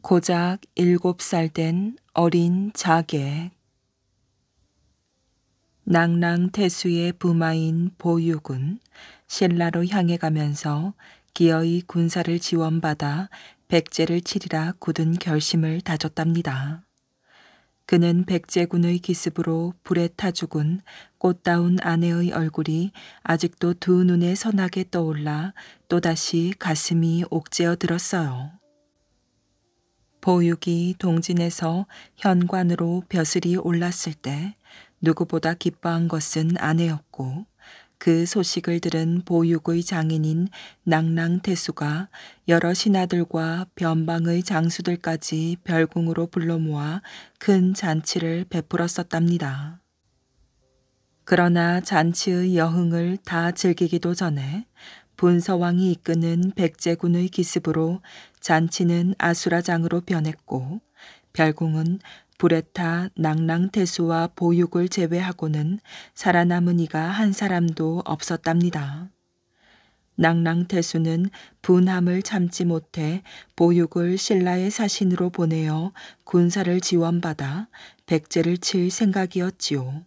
고작 7살 된 어린 자객. 낭랑태수의 부마인 보육은 신라로 향해 가면서 기어이 군사를 지원받아 백제를 치리라 굳은 결심을 다졌답니다. 그는 백제군의 기습으로 불에 타 죽은 꽃다운 아내의 얼굴이 아직도 두 눈에 선하게 떠올라 또다시 가슴이 옥죄어 들었어요. 보육이 동진에서 현관으로 벼슬이 올랐을 때 누구보다 기뻐한 것은 아내였고, 그 소식을 들은 보육의 장인인 낭랑태수가 여러 신하들과 변방의 장수들까지 별궁으로 불러 모아 큰 잔치를 베풀었었답니다. 그러나 잔치의 여흥을 다 즐기기도 전에 분서왕이 이끄는 백제군의 기습으로 잔치는 아수라장으로 변했고, 별궁은 불에 타 낭랑태수와 보육을 제외하고는 살아남은 이가 한 사람도 없었답니다. 낭랑태수는 분함을 참지 못해 보육을 신라의 사신으로 보내어 군사를 지원받아 백제를 칠 생각이었지요.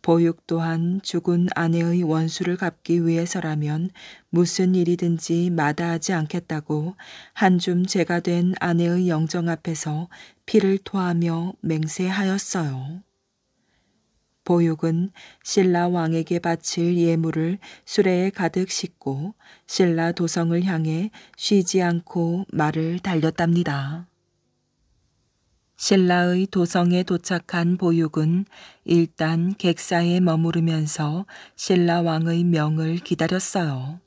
보육 또한 죽은 아내의 원수를 갚기 위해서라면 무슨 일이든지 마다하지 않겠다고 한줌 제가 된 아내의 영정 앞에서 피를 토하며 맹세하였어요. 보육은 신라 왕에게 바칠 예물을 수레에 가득 싣고 신라 도성을 향해 쉬지 않고 말을 달렸답니다. 신라의 도성에 도착한 보육은 일단 객사에 머무르면서 신라 왕의 명을 기다렸어요.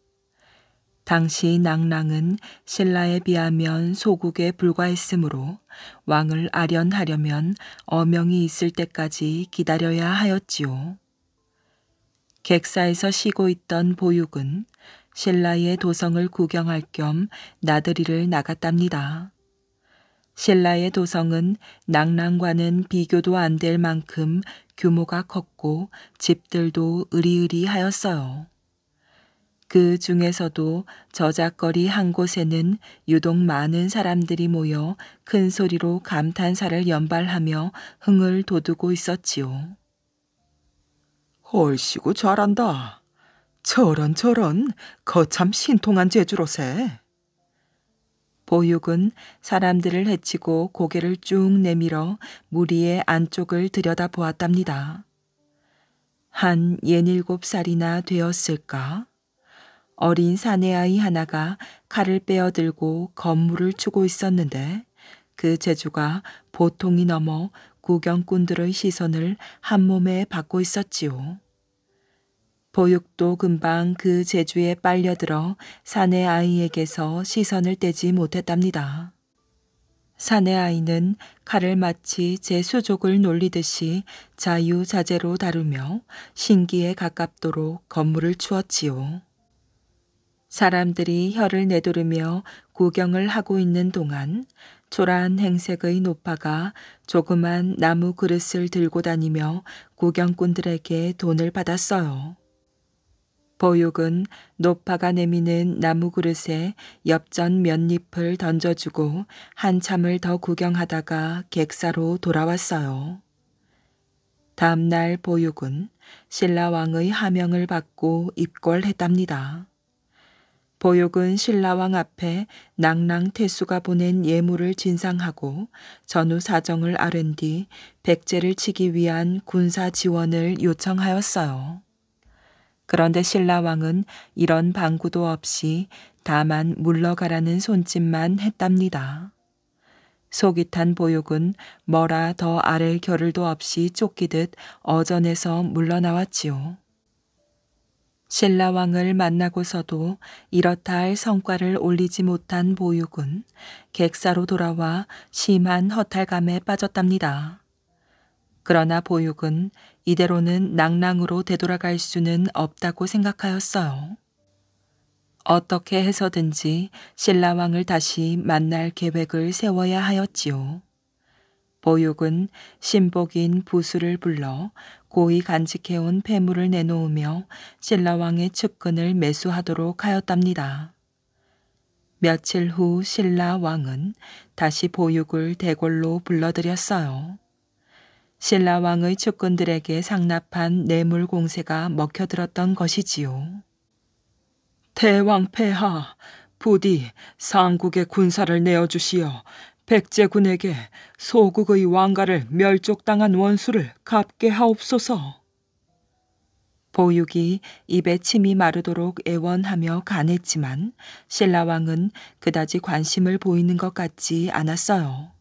당시 낭랑은 신라에 비하면 소국에 불과했으므로 왕을 아련하려면 어명이 있을 때까지 기다려야 하였지요. 객사에서 쉬고 있던 보육은 신라의 도성을 구경할 겸 나들이를 나갔답니다. 신라의 도성은 낭랑과는 비교도 안 될 만큼 규모가 컸고 집들도 으리으리하였어요. 그 중에서도 저작거리 한 곳에는 유독 많은 사람들이 모여 큰 소리로 감탄사를 연발하며 흥을 돋우고 있었지요. 얼씨구 잘한다. 저런 거참 신통한 재주로세. 보육은 사람들을 해치고 고개를 쭉 내밀어 무리의 안쪽을 들여다보았답니다. 한 67살이나 되었을까? 어린 사내아이 하나가 칼을 빼어들고 건물을 추고 있었는데 그 재주가 보통이 넘어 구경꾼들의 시선을 한몸에 받고 있었지요. 보육도 금방 그 재주에 빨려들어 사내아이에게서 시선을 떼지 못했답니다. 사내아이는 칼을 마치 제 수족을 놀리듯이 자유자재로 다루며 신기에 가깝도록 건물을 추었지요. 사람들이 혀를 내두르며 구경을 하고 있는 동안 초라한 행색의 노파가 조그만 나무 그릇을 들고 다니며 구경꾼들에게 돈을 받았어요. 보육은 노파가 내미는 나무 그릇에 엽전 몇 잎을 던져주고 한참을 더 구경하다가 객사로 돌아왔어요. 다음 날 보육은 신라왕의 하명을 받고 입궐했답니다. 보육은 신라왕 앞에 낭랑태수가 보낸 예물을 진상하고 전후 사정을 아랜 뒤 백제를 치기 위한 군사 지원을 요청하였어요. 그런데 신라왕은 이런 방구도 없이 다만 물러가라는 손짓만 했답니다. 속이 탄 보육은 뭐라 더 아랠 겨를도 없이 쫓기듯 어전에서 물러나왔지요. 신라왕을 만나고서도 이렇다 할 성과를 올리지 못한 보육은 객사로 돌아와 심한 허탈감에 빠졌답니다. 그러나 보육은 이대로는 낭랑으로 되돌아갈 수는 없다고 생각하였어요. 어떻게 해서든지 신라왕을 다시 만날 계획을 세워야 하였지요. 보육은 신복인 부수를 불러 고이 간직해온 폐물을 내놓으며 신라왕의 측근을 매수하도록 하였답니다. 며칠 후 신라 왕은 다시 보육을 대궐로 불러들였어요. 신라 왕의 측근들에게 상납한 뇌물 공세가 먹혀들었던 것이지요. 대왕 폐하, 부디 상국의 군사를 내어주시어 백제군에게 소국의 왕가를 멸족당한 원수를 갚게 하옵소서. 보육이 입에 침이 마르도록 애원하며 간했지만 신라왕은 그다지 관심을 보이는 것 같지 않았어요.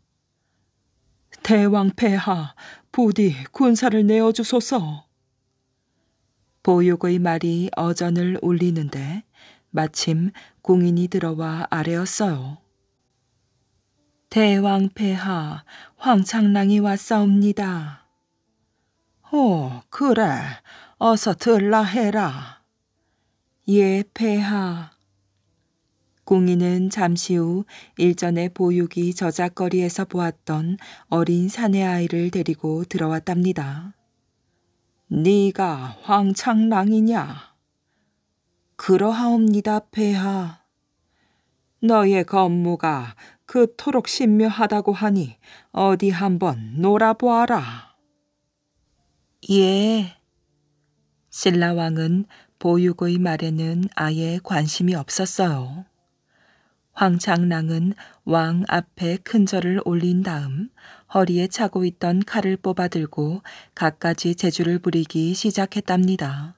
대왕 폐하, 부디 군사를 내어주소서. 보육의 말이 어전을 울리는데 마침 궁인이 들어와 아뢰었어요. 대왕 폐하, 황창랑이 왔사옵니다. 그래. 어서 들라 해라. 예, 폐하. 궁인은 잠시 후 일전에 보육이 저작거리에서 보았던 어린 사내 아이를 데리고 들어왔답니다. 네가 황창랑이냐? 그러하옵니다, 폐하. 너의 건무가 그토록 신묘하다고 하니 어디 한번 놀아보아라. 예. 신라왕은 보육의 말에는 아예 관심이 없었어요. 황창랑은 왕 앞에 큰 절을 올린 다음 허리에 차고 있던 칼을 뽑아들고 갖가지 재주를 부리기 시작했답니다.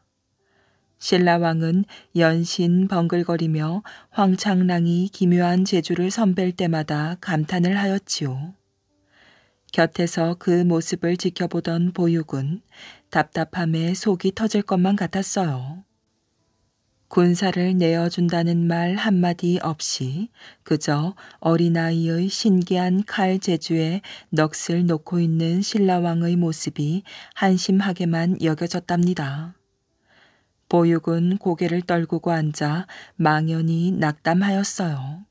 신라왕은 연신 번글거리며 황창랑이 기묘한 재주를 선벨 때마다 감탄을 하였지요. 곁에서 그 모습을 지켜보던 보육은 답답함에 속이 터질 것만 같았어요. 군사를 내어준다는 말 한마디 없이 그저 어린아이의 신기한 칼 재주에 넋을 놓고 있는 신라왕의 모습이 한심하게만 여겨졌답니다. 보육은 고개를 떨구고 앉아 망연히 낙담하였어요.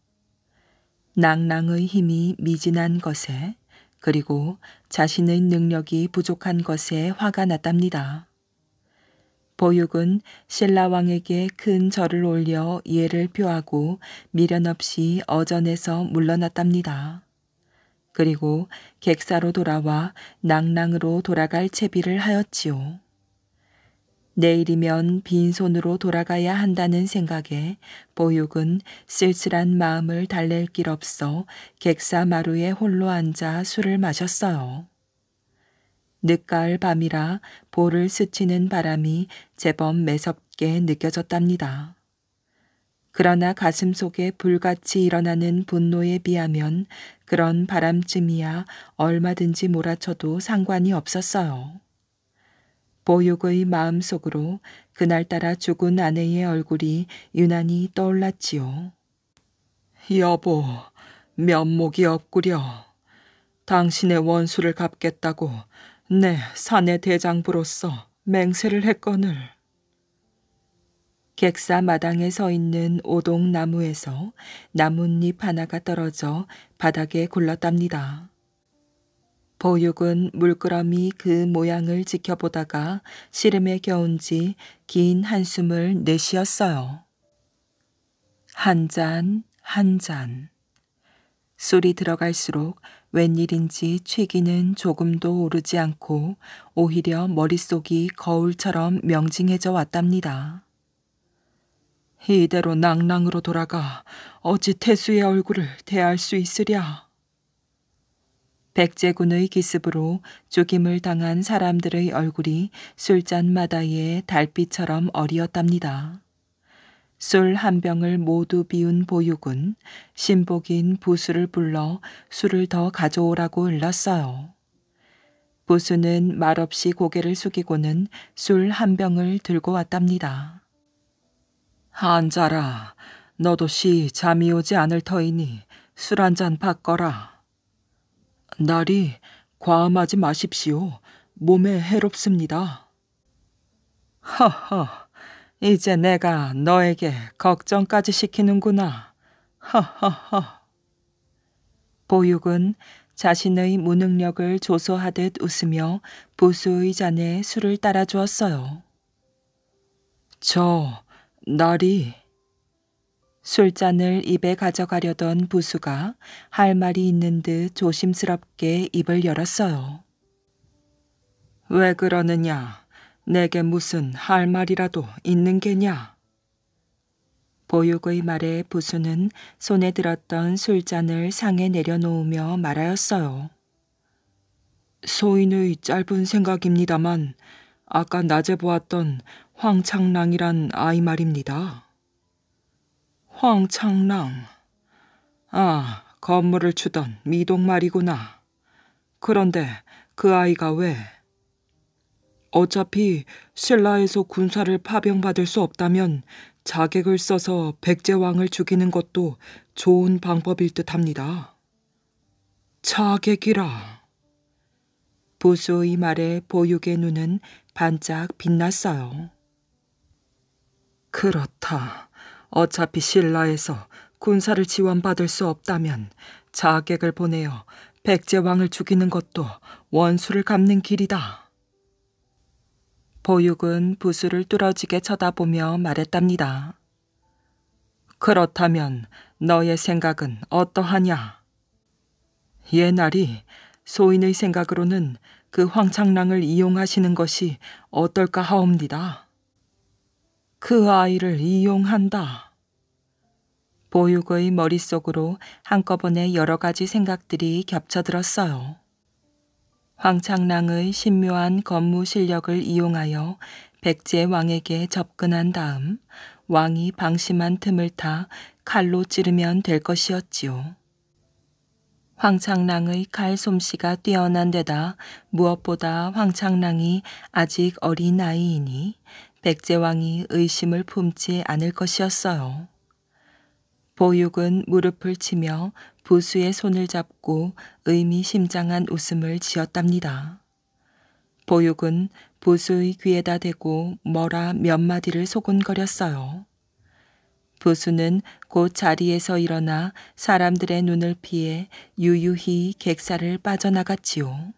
낭랑의 힘이 미진한 것에 그리고 자신의 능력이 부족한 것에 화가 났답니다. 보육은 신라왕에게 큰 절을 올려 예를 표하고 미련 없이 어전에서 물러났답니다. 그리고 객사로 돌아와 낭랑으로 돌아갈 채비를 하였지요. 내일이면 빈손으로 돌아가야 한다는 생각에 보육은 쓸쓸한 마음을 달랠 길 없어 객사 마루에 홀로 앉아 술을 마셨어요. 늦가을 밤이라 볼을 스치는 바람이 제법 매섭게 느껴졌답니다. 그러나 가슴 속에 불같이 일어나는 분노에 비하면 그런 바람쯤이야 얼마든지 몰아쳐도 상관이 없었어요. 보육의 마음속으로 그날따라 죽은 아내의 얼굴이 유난히 떠올랐지요. 여보, 면목이 없구려. 당신의 원수를 갚겠다고 내 사내 대장부로서 맹세를 했거늘. 객사 마당에 서 있는 오동나무에서 나뭇잎 하나가 떨어져 바닥에 굴렀답니다. 보육은 물끄러미 그 모양을 지켜보다가 시름에 겨운지 긴 한숨을 내쉬었어요. 한 잔, 한 잔. 술이 들어갈수록 웬일인지 취기는 조금도 오르지 않고 오히려 머릿속이 거울처럼 명징해져 왔답니다. 이대로 낭랑으로 돌아가 어찌 태수의 얼굴을 대할 수 있으랴. 백제군의 기습으로 죽임을 당한 사람들의 얼굴이 술잔마다의 달빛처럼 어리었답니다. 술 한 병을 모두 비운 보육은 신복인 부수를 불러 술을 더 가져오라고 일렀어요. 부수는 말없이 고개를 숙이고는 술 한 병을 들고 왔답니다. 앉아라. 너도 잠이 오지 않을 터이니 술 한 잔 받거라. 날이 과음하지 마십시오. 몸에 해롭습니다. 허허, 이제 내가 너에게 걱정까지 시키는구나. 허허허. 보육은 자신의 무능력을 조소하듯 웃으며 부수의 잔에 술을 따라주었어요. 날이 술잔을 입에 가져가려던 부수가 할 말이 있는 듯 조심스럽게 입을 열었어요. 왜 그러느냐? 내게 무슨 할 말이라도 있는 게냐? 보육의 말에 부수는 손에 들었던 술잔을 상에 내려놓으며 말하였어요. 소인의 짧은 생각입니다만 아까 낮에 보았던 황창랑이란 아이 말입니다. 황창랑. 아, 건물을 추던 미동 말이구나. 그런데 그 아이가 왜? 어차피 신라에서 군사를 파병받을 수 없다면 자객을 써서 백제왕을 죽이는 것도 좋은 방법일 듯합니다. 자객이라. 부수의 말에 보육의 눈은 반짝 빛났어요. 그렇다. 어차피 신라에서 군사를 지원받을 수 없다면 자객을 보내어 백제왕을 죽이는 것도 원수를 갚는 길이다. 보육은 부수를 뚫어지게 쳐다보며 말했답니다. 그렇다면 너의 생각은 어떠하냐? 옛날이 소인의 생각으로는 그 황창랑을 이용하시는 것이 어떨까 하옵니다. 그 아이를 이용한다. 보육의 머릿속으로 한꺼번에 여러 가지 생각들이 겹쳐들었어요. 황창랑의 신묘한 건무 실력을 이용하여 백제 왕에게 접근한 다음 왕이 방심한 틈을 타 칼로 찌르면 될 것이었지요. 황창랑의 칼 솜씨가 뛰어난 데다 무엇보다 황창랑이 아직 어린 아이이니 백제왕이 의심을 품지 않을 것이었어요. 보육은 무릎을 치며 부수의 손을 잡고 의미심장한 웃음을 지었답니다. 보육은 부수의 귀에다 대고 뭐라 몇 마디를 소곤거렸어요. 부수는 곧 자리에서 일어나 사람들의 눈을 피해 유유히 객사를 빠져나갔지요.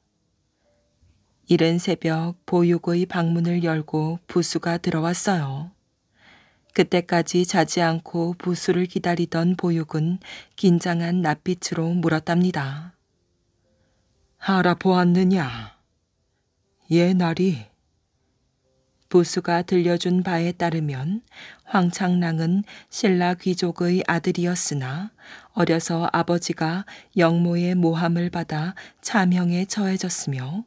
이른 새벽 보육의 방문을 열고 부수가 들어왔어요. 그때까지 자지 않고 부수를 기다리던 보육은 긴장한 낯빛으로 물었답니다. 알아보았느냐? 옛날이. 부수가 들려준 바에 따르면 황창랑은 신라 귀족의 아들이었으나 어려서 아버지가 영모의 모함을 받아 차명에 처해졌으며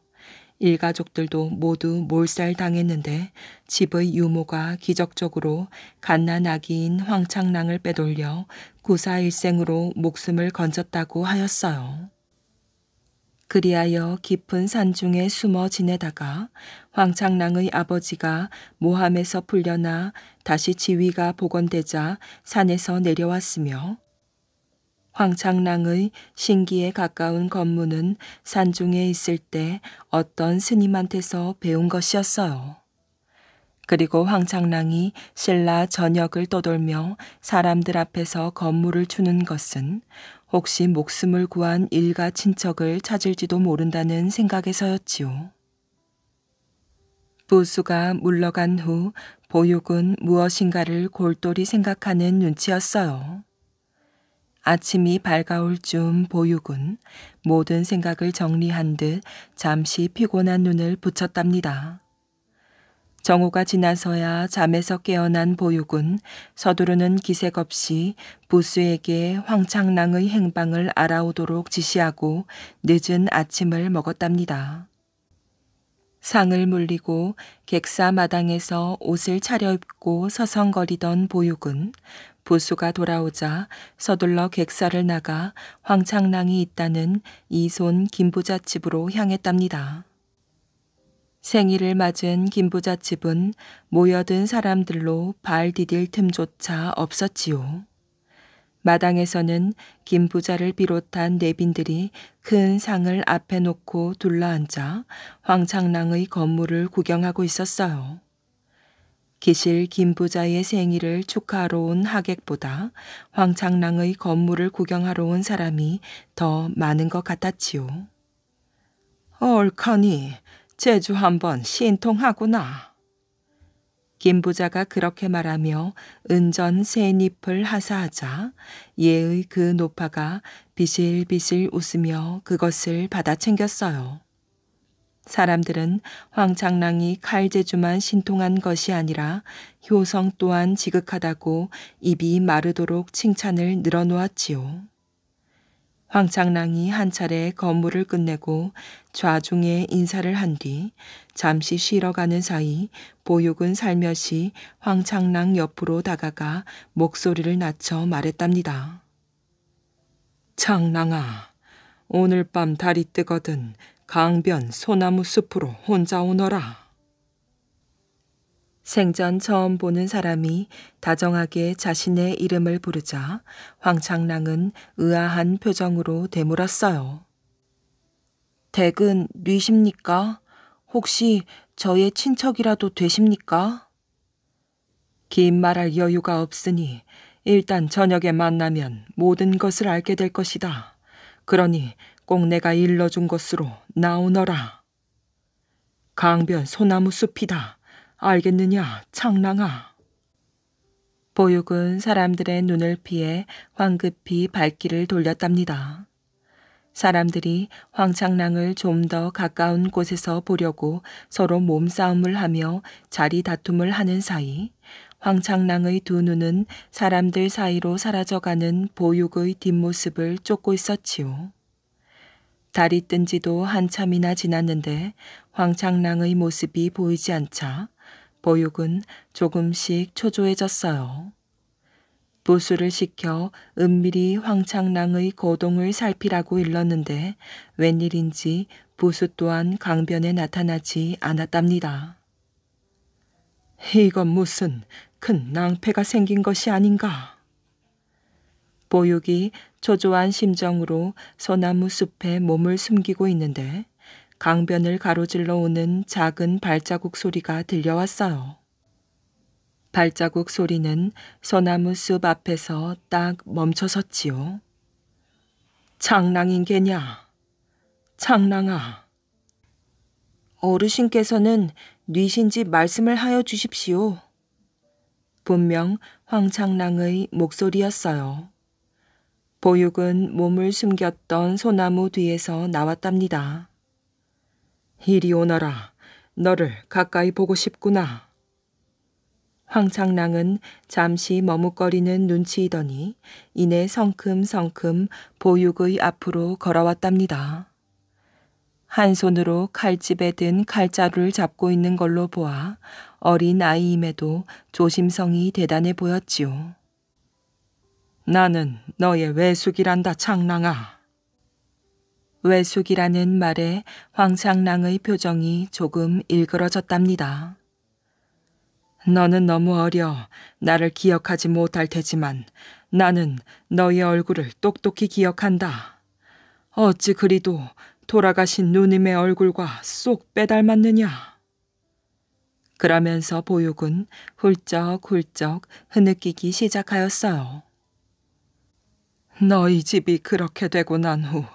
일가족들도 모두 몰살당했는데 집의 유모가 기적적으로 갓난아기인 황창랑을 빼돌려 구사일생으로 목숨을 건졌다고 하였어요. 그리하여 깊은 산중에 숨어 지내다가 황창랑의 아버지가 모함에서 풀려나 다시 지위가 복원되자 산에서 내려왔으며 황창랑의 신기에 가까운 건무는 산중에 있을 때 어떤 스님한테서 배운 것이었어요. 그리고 황창랑이 신라 전역을 떠돌며 사람들 앞에서 건무를 추는 것은 혹시 목숨을 구한 일가 친척을 찾을지도 모른다는 생각에서였지요. 부수가 물러간 후 보육은 무엇인가를 골똘히 생각하는 눈치였어요. 아침이 밝아올 즈음 보육은 모든 생각을 정리한 듯 잠시 피곤한 눈을 붙였답니다. 정오가 지나서야 잠에서 깨어난 보육은 서두르는 기색 없이 부수에게 황창랑의 행방을 알아오도록 지시하고 늦은 아침을 먹었답니다. 상을 물리고 객사 마당에서 옷을 차려입고 서성거리던 보육은 부수가 돌아오자 서둘러 객사를 나가 황창랑이 있다는 이손 김부잣집으로 향했답니다. 생일을 맞은 김부잣집은 모여든 사람들로 발 디딜 틈조차 없었지요. 마당에서는 김부자를 비롯한 내빈들이 큰 상을 앞에 놓고 둘러앉아 황창랑의 건물을 구경하고 있었어요. 기실 김부자의 생일을 축하하러 온 하객보다 황창랑의 건물을 구경하러 온 사람이 더 많은 것 같았지요. 얼카니 제주 한번 신통하구나. 김 부자가 그렇게 말하며 은전 새 잎을 하사하자 예의 그 노파가 비실비실 웃으며 그것을 받아 챙겼어요. 사람들은 황창랑이 칼재주만 신통한 것이 아니라 효성 또한 지극하다고 입이 마르도록 칭찬을 늘어놓았지요. 황창랑이 한 차례 건물을 끝내고 좌중에 인사를 한 뒤 잠시 쉬러 가는 사이 보육은 살며시 황창랑 옆으로 다가가 목소리를 낮춰 말했답니다. 창랑아, 오늘 밤 달이 뜨거든 강변 소나무 숲으로 혼자 오너라. 생전 처음 보는 사람이 다정하게 자신의 이름을 부르자 황창랑은 의아한 표정으로 되물었어요. 댁은 뉘십니까? 혹시 저의 친척이라도 되십니까? 긴 말할 여유가 없으니 일단 저녁에 만나면 모든 것을 알게 될 것이다. 그러니 꼭 내가 일러준 곳으로 나오너라. 강변 소나무 숲이다. 알겠느냐, 창랑아. 보육은 사람들의 눈을 피해 황급히 발길을 돌렸답니다. 사람들이 황창랑을 좀 더 가까운 곳에서 보려고 서로 몸싸움을 하며 자리 다툼을 하는 사이 황창랑의 두 눈은 사람들 사이로 사라져가는 보육의 뒷모습을 쫓고 있었지요. 달이 뜬 지도 한참이나 지났는데 황창랑의 모습이 보이지 않자 보육은 조금씩 초조해졌어요. 부수를 시켜 은밀히 황창랑의 거동을 살피라고 일렀는데 웬일인지 부수 또한 강변에 나타나지 않았답니다. 이건 무슨 큰 낭패가 생긴 것이 아닌가. 보육이 초조한 심정으로 소나무 숲에 몸을 숨기고 있는데 강변을 가로질러 오는 작은 발자국 소리가 들려왔어요. 발자국 소리는 소나무 숲 앞에서 딱 멈춰섰지요. 창랑인 게냐? 창랑아. 어르신께서는 뉘신지 말씀을 하여 주십시오. 분명 황창랑의 목소리였어요. 보육은 몸을 숨겼던 소나무 뒤에서 나왔답니다. 이리 오너라. 너를 가까이 보고 싶구나. 황창랑은 잠시 머뭇거리는 눈치이더니 이내 성큼성큼 보육의 앞으로 걸어왔답니다. 한 손으로 칼집에 든 칼자루를 잡고 있는 걸로 보아 어린 아이임에도 조심성이 대단해 보였지요. 나는 너의 외숙이란다, 창랑아. 외숙이라는 말에 황창랑의 표정이 조금 일그러졌답니다. 너는 너무 어려 나를 기억하지 못할 테지만 나는 너의 얼굴을 똑똑히 기억한다. 어찌 그리도 돌아가신 누님의 얼굴과 쏙 빼닮았느냐. 그러면서 보육은 훌쩍훌쩍 흐느끼기 시작하였어요. 너희 집이 그렇게 되고 난 후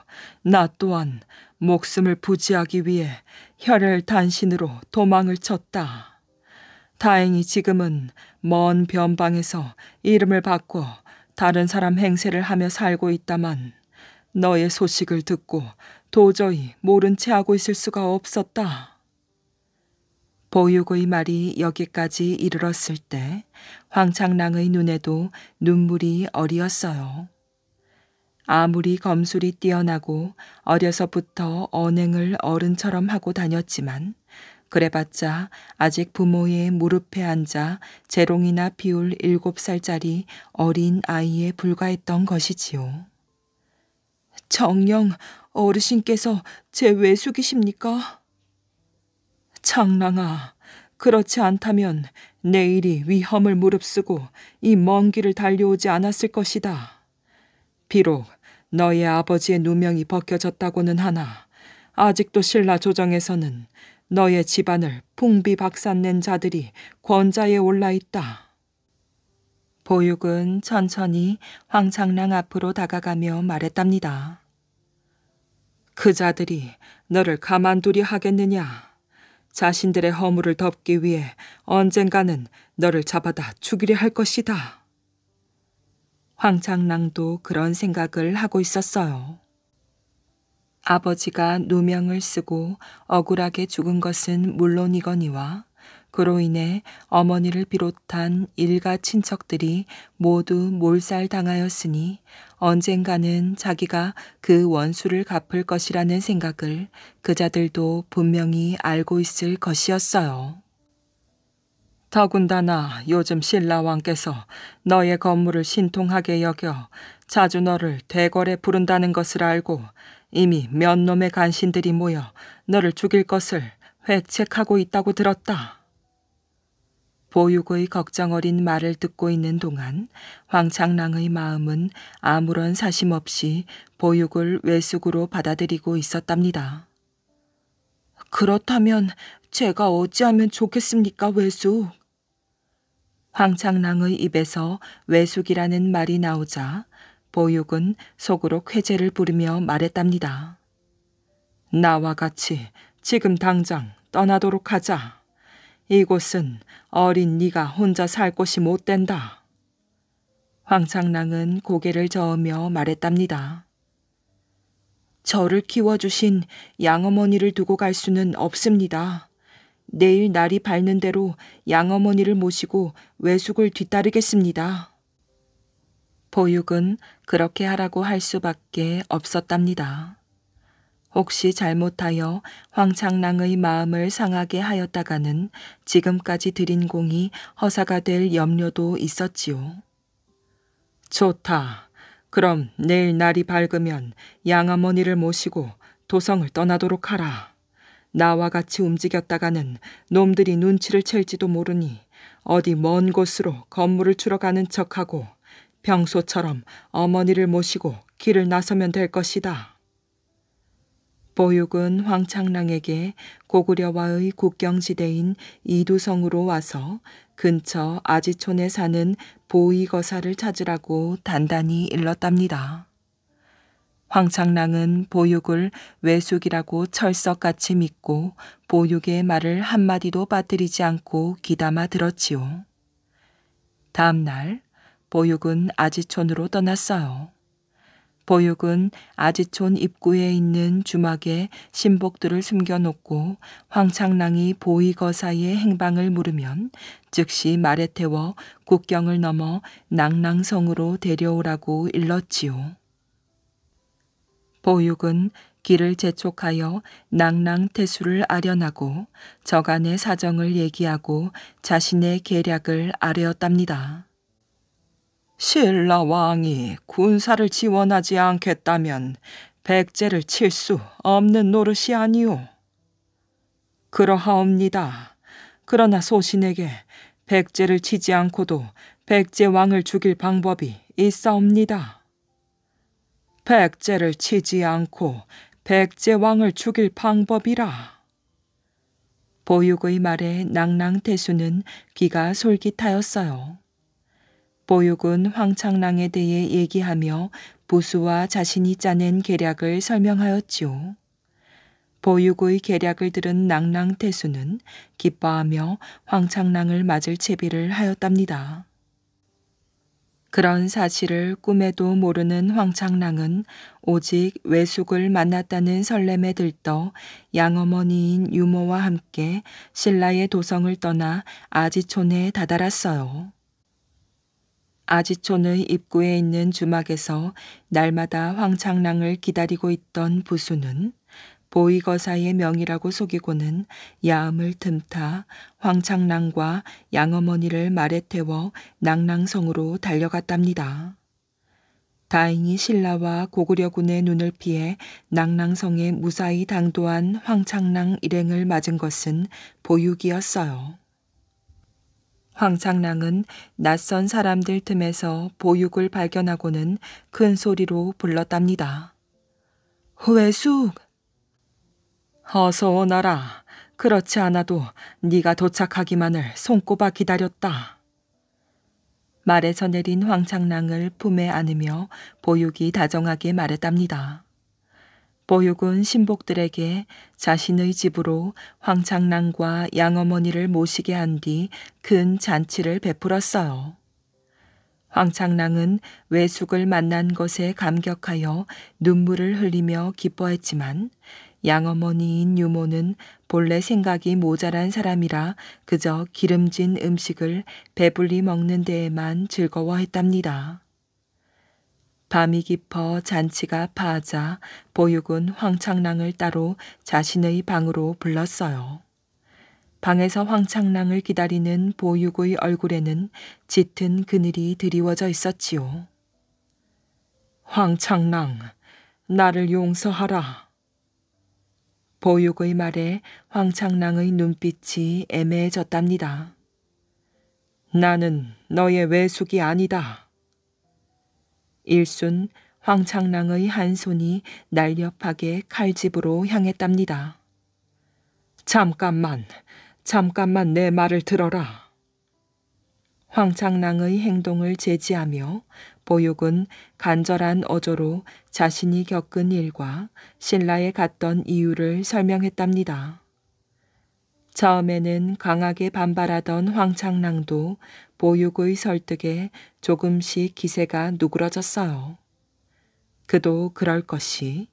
나 또한 목숨을 부지하기 위해 혈혈 단신으로 도망을 쳤다. 다행히 지금은 먼 변방에서 이름을 바꿔 다른 사람 행세를 하며 살고 있다만 너의 소식을 듣고 도저히 모른 채 하고 있을 수가 없었다. 보육의 말이 여기까지 이르렀을 때 황창랑의 눈에도 눈물이 어리었어요. 아무리 검술이 뛰어나고 어려서부터 언행을 어른처럼 하고 다녔지만 그래봤자 아직 부모의 무릎에 앉아 재롱이나 피울 7살짜리 어린 아이에 불과했던 것이지요. 정녕 어르신께서 제 외숙이십니까? 창랑아, 그렇지 않다면 내일이 위험을 무릅쓰고 이 먼 길을 달려오지 않았을 것이다. 비록 너의 아버지의 누명이 벗겨졌다고는 하나 아직도 신라 조정에서는 너의 집안을 풍비박산낸 자들이 권좌에 올라 있다. 보육은 천천히 황창랑 앞으로 다가가며 말했답니다. 그 자들이 너를 가만두리 하겠느냐. 자신들의 허물을 덮기 위해 언젠가는 너를 잡아다 죽이려 할 것이다. 황창랑도 그런 생각을 하고 있었어요. 아버지가 누명을 쓰고 억울하게 죽은 것은 물론이거니와 그로 인해 어머니를 비롯한 일가 친척들이 모두 몰살당하였으니 언젠가는 자기가 그 원수를 갚을 것이라는 생각을 그자들도 분명히 알고 있을 것이었어요. 더군다나 요즘 신라왕께서 너의 건물을 신통하게 여겨 자주 너를 대궐에 부른다는 것을 알고 이미 몇 놈의 간신들이 모여 너를 죽일 것을 회책하고 있다고 들었다. 보육의 걱정 어린 말을 듣고 있는 동안 황창랑의 마음은 아무런 사심 없이 보육을 외숙으로 받아들이고 있었답니다. 그렇다면 제가 어찌하면 좋겠습니까, 외숙? 황창랑의 입에서 외숙이라는 말이 나오자 보육은 속으로 쾌재를 부르며 말했답니다. 나와 같이 지금 당장 떠나도록 하자. 이곳은 어린 네가 혼자 살 곳이 못 된다. 황창랑은 고개를 저으며 말했답니다. 저를 키워주신 양어머니를 두고 갈 수는 없습니다. 내일 날이 밝는 대로 양어머니를 모시고 외숙을 뒤따르겠습니다. 보육은 그렇게 하라고 할 수밖에 없었답니다. 혹시 잘못하여 황창랑의 마음을 상하게 하였다가는 지금까지 드린 공이 허사가 될 염려도 있었지요. 좋다. 그럼 내일 날이 밝으면 양어머니를 모시고 도성을 떠나도록 하라. 나와 같이 움직였다가는 놈들이 눈치를 챌지도 모르니 어디 먼 곳으로 건물을 추러 가는 척하고 평소처럼 어머니를 모시고 길을 나서면 될 것이다. 보육은 황창랑에게 고구려와의 국경지대인 이두성으로 와서 근처 아지촌에 사는 보이거사를 찾으라고 단단히 일렀답니다. 황창랑은 보육을 외숙이라고 철석같이 믿고 보육의 말을 한마디도 빠뜨리지 않고 귀담아 들었지요. 다음 날 보육은 아지촌으로 떠났어요. 보육은 아지촌 입구에 있는 주막에 신복들을 숨겨놓고 황창랑이 보이거사의 행방을 물으면 즉시 말에 태워 국경을 넘어 낭랑성으로 데려오라고 일렀지요. 보육은 길을 재촉하여 낭랑태수를 아련하고 저간의 사정을 얘기하고 자신의 계략을 아뢰었답니다. 신라왕이 군사를 지원하지 않겠다면 백제를 칠 수 없는 노릇이 아니오. 그러하옵니다. 그러나 소신에게 백제를 치지 않고도 백제 왕을 죽일 방법이 있사옵니다. 백제를 치지 않고 백제 왕을 죽일 방법이라. 보육의 말에 낭랑태수는 귀가 솔깃하였어요. 보육은 황창랑에 대해 얘기하며 부수와 자신이 짜낸 계략을 설명하였지요. 보육의 계략을 들은 낭랑태수는 기뻐하며 황창랑을 맞을 채비를 하였답니다. 그런 사실을 꿈에도 모르는 황창랑은 오직 외숙을 만났다는 설렘에 들떠 양어머니인 유모와 함께 신라의 도성을 떠나 아지촌에 다다랐어요. 아지촌의 입구에 있는 주막에서 날마다 황창랑을 기다리고 있던 부수는 보이거사의 명이라고 속이고는 야음을 틈타 황창랑과 양어머니를 말에 태워 낭랑성으로 달려갔답니다. 다행히 신라와 고구려군의 눈을 피해 낭랑성에 무사히 당도한 황창랑 일행을 맞은 것은 보육이었어요. 황창랑은 낯선 사람들 틈에서 보육을 발견하고는 큰 소리로 불렀답니다. 외숙! 어서 오너라. 그렇지 않아도 네가 도착하기만을 손꼽아 기다렸다. 말에서 내린 황창랑을 품에 안으며 보육이 다정하게 말했답니다. 보육은 신복들에게 자신의 집으로 황창랑과 양어머니를 모시게 한 뒤 큰 잔치를 베풀었어요. 황창랑은 외숙을 만난 것에 감격하여 눈물을 흘리며 기뻐했지만 양어머니인 유모는 본래 생각이 모자란 사람이라 그저 기름진 음식을 배불리 먹는 데에만 즐거워했답니다. 밤이 깊어 잔치가 파하자 보육은 황창랑을 따로 자신의 방으로 불렀어요. 방에서 황창랑을 기다리는 보육의 얼굴에는 짙은 그늘이 드리워져 있었지요. 황창랑, 나를 용서하라. 보육의 말에 황창랑의 눈빛이 애매해졌답니다. 나는 너의 외숙이 아니다. 일순 황창랑의 한 손이 날렵하게 칼집으로 향했답니다. 잠깐만 내 말을 들어라. 황창랑의 행동을 제지하며 보육은 간절한 어조로 자신이 겪은 일과 신라에 갔던 이유를 설명했답니다. 처음에는 강하게 반발하던 황창랑도 보육의 설득에 조금씩 기세가 누그러졌어요. 그도 그럴 것이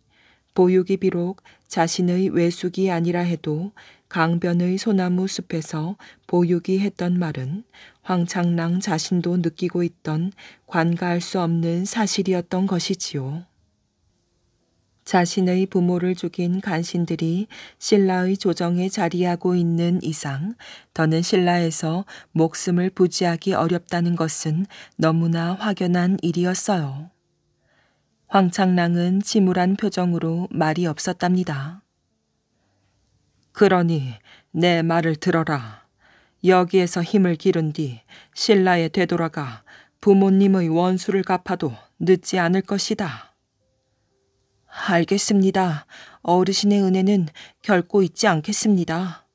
보육이 비록 자신의 외숙이 아니라 해도 강변의 소나무 숲에서 보육이 했던 말은 황창랑 자신도 느끼고 있던 관가할 수 없는 사실이었던 것이지요. 자신의 부모를 죽인 간신들이 신라의 조정에 자리하고 있는 이상 더는 신라에서 목숨을 부지하기 어렵다는 것은 너무나 확연한 일이었어요. 황창랑은 침울한 표정으로 말이 없었답니다. 그러니 내 말을 들어라. 여기에서 힘을 기른 뒤 신라에 되돌아가 부모님의 원수를 갚아도 늦지 않을 것이다. 알겠습니다. 어르신의 은혜는 결코 잊지 않겠습니다.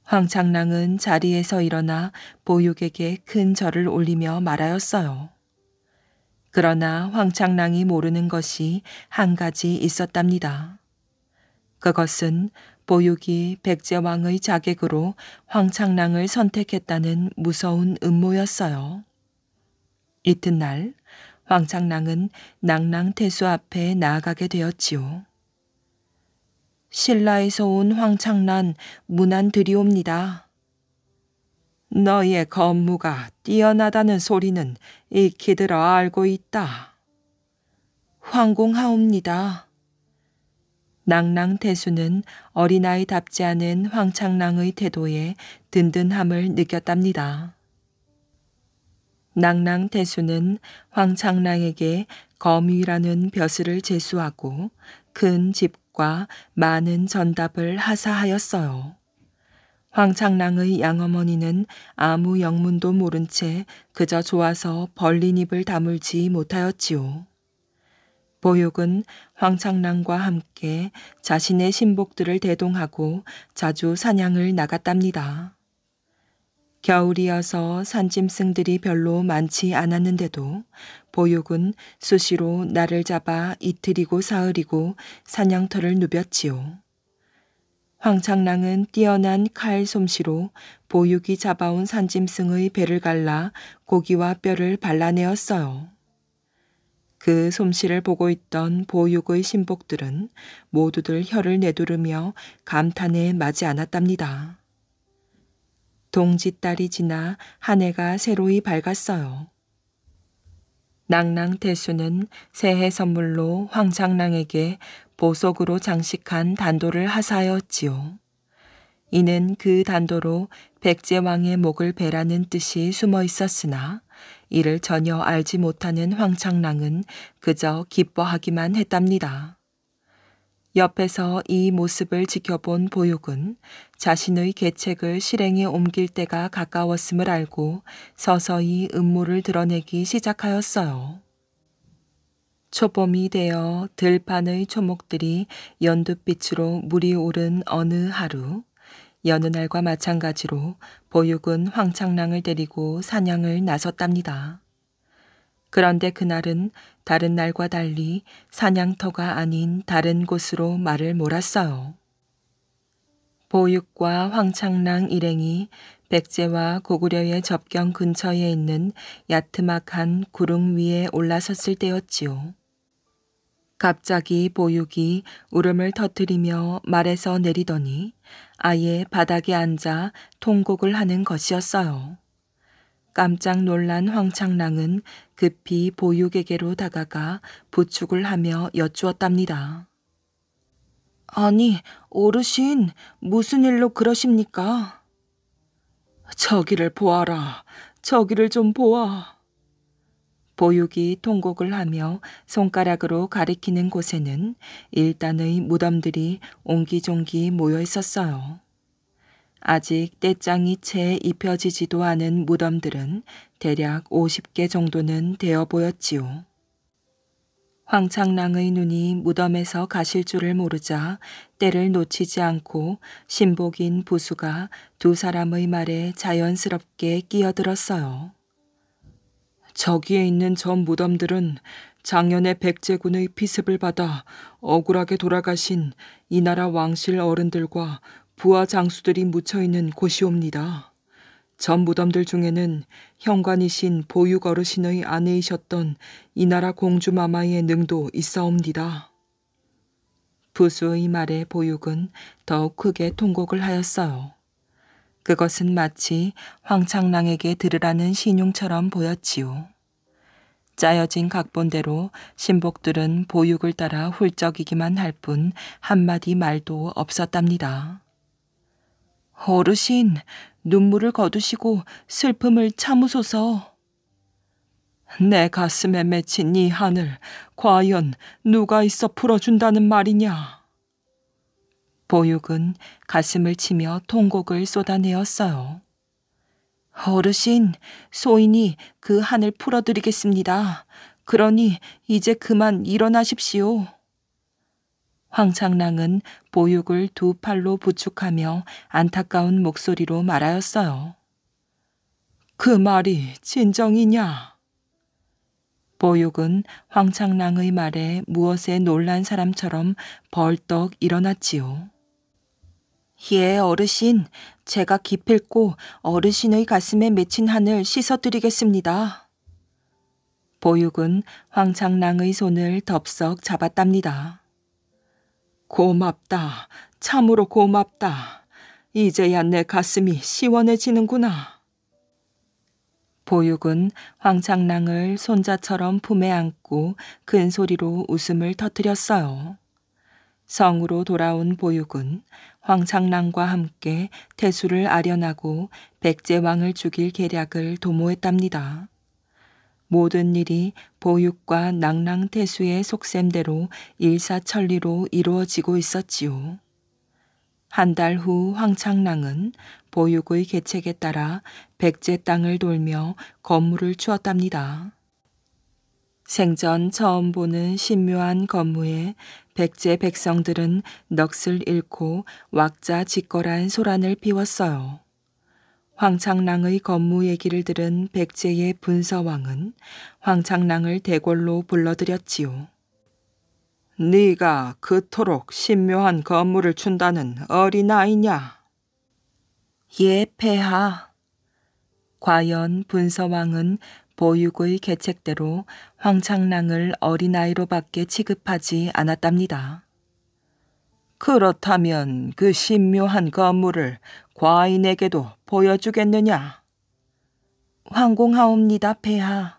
황창랑은 자리에서 일어나 보육에게 큰 절을 올리며 말하였어요. 그러나 황창랑이 모르는 것이 한 가지 있었답니다. 그것은 보육이 백제왕의 자객으로 황창랑을 선택했다는 무서운 음모였어요. 이튿날 황창랑은 낭랑태수 앞에 나아가게 되었지요. 신라에서 온 황창란 문안드리옵니다. 너의 건무가 뛰어나다는 소리는 익히 들어 알고 있다. 황공하옵니다. 낭랑태수는 어린아이답지 않은 황창랑의 태도에 든든함을 느꼈답니다. 낭랑태수는 황창랑에게 거미라는 벼슬을 제수하고 큰 집과 많은 전답을 하사하였어요. 황창랑의 양어머니는 아무 영문도 모른 채 그저 좋아서 벌린 입을 다물지 못하였지요. 보육은 황창랑과 함께 자신의 신복들을 대동하고 자주 사냥을 나갔답니다. 겨울이어서 산짐승들이 별로 많지 않았는데도 보육은 수시로 날을 잡아 이틀이고 사흘이고 사냥터를 누볐지요. 황창랑은 뛰어난 칼 솜씨로 보육이 잡아온 산짐승의 배를 갈라 고기와 뼈를 발라내었어요. 그 솜씨를 보고 있던 보육의 신복들은 모두들 혀를 내두르며 감탄에 마지 않았답니다. 동짓달이 지나 한 해가 새로이 밝았어요. 낭랑태수는 새해 선물로 황창랑에게 보석으로 장식한 단도를 하사하였지요. 이는 그 단도로 백제왕의 목을 베라는 뜻이 숨어 있었으나 이를 전혀 알지 못하는 황창랑은 그저 기뻐하기만 했답니다. 옆에서 이 모습을 지켜본 보육은 자신의 계책을 실행에 옮길 때가 가까웠음을 알고 서서히 음모를 드러내기 시작하였어요. 초봄이 되어 들판의 초목들이 연두빛으로 물이 오른 어느 하루, 여느 날과 마찬가지로 보육은 황창랑을 데리고 사냥을 나섰답니다. 그런데 그날은 다른 날과 달리 사냥터가 아닌 다른 곳으로 말을 몰았어요. 보육과 황창랑 일행이 백제와 고구려의 접경 근처에 있는 야트막한 구릉 위에 올라섰을 때였지요. 갑자기 보육이 울음을 터뜨리며 말에서 내리더니 아예 바닥에 앉아 통곡을 하는 것이었어요. 깜짝 놀란 황창랑은 급히 보육에게로 다가가 부축을 하며 여쭈었답니다. 아니, 어르신, 무슨 일로 그러십니까? 저기를 보아라. 저기를 좀 보아. 보육이 통곡을 하며 손가락으로 가리키는 곳에는 일단의 무덤들이 옹기종기 모여 있었어요. 아직 떼장이 채 입혀지지도 않은 무덤들은 대략 50개 정도는 되어 보였지요. 황창랑의 눈이 무덤에서 가실 줄을 모르자 때를 놓치지 않고 신복인 부수가 두 사람의 말에 자연스럽게 끼어들었어요. 저기에 있는 저 무덤들은 작년에 백제군의 피습을 받아 억울하게 돌아가신 이 나라 왕실 어른들과 부하 장수들이 묻혀있는 곳이옵니다. 전 무덤들 중에는 현관이신 보육 어르신의 아내이셨던 이 나라 공주 마마의 능도 있사옵니다. 부수의 말에 보육은 더욱 크게 통곡을 하였어요. 그것은 마치 황창랑에게 들으라는 신용처럼 보였지요. 짜여진 각본대로 신복들은 보육을 따라 훌쩍이기만 할 뿐 한마디 말도 없었답니다. 어르신, 눈물을 거두시고 슬픔을 참으소서. 내 가슴에 맺힌 이 한을 과연 누가 있어 풀어준다는 말이냐. 보육은 가슴을 치며 통곡을 쏟아내었어요. 어르신, 소인이 그 한을 풀어드리겠습니다. 그러니 이제 그만 일어나십시오. 황창랑은 보육을 두 팔로 부축하며 안타까운 목소리로 말하였어요. 그 말이 진정이냐? 보육은 황창랑의 말에 무엇에 놀란 사람처럼 벌떡 일어났지요. 예, 어르신, 제가 기필코 어르신의 가슴에 맺힌 한을 씻어드리겠습니다. 보육은 황창랑의 손을 덥석 잡았답니다. 고맙다. 참으로 고맙다. 이제야 내 가슴이 시원해지는구나. 보육은 황창랑을 손자처럼 품에 안고 큰 소리로 웃음을 터뜨렸어요. 성으로 돌아온 보육은 황창랑과 함께 태수를 아련하고 백제왕을 죽일 계략을 도모했답니다. 모든 일이 보육과 낭랑태수의 속셈대로 일사천리로 이루어지고 있었지요. 한 달 후 황창랑은 보육의 계책에 따라 백제 땅을 돌며 건물을 주었답니다. 생전 처음 보는 신묘한 건무에 백제 백성들은 넋을 잃고 왁자지껄한 소란을 피웠어요. 황창랑의 건무 얘기를 들은 백제의 분서왕은 황창랑을 대궐로 불러들였지요. 네가 그토록 신묘한 건무를 준다는 어린아이냐? 예, 폐하. 과연 분서왕은 보육의 계책대로 황창랑을 어린아이로밖에 취급하지 않았답니다. 그렇다면 그 신묘한 건물을 과인에게도 보여주겠느냐? 황공하옵니다, 폐하.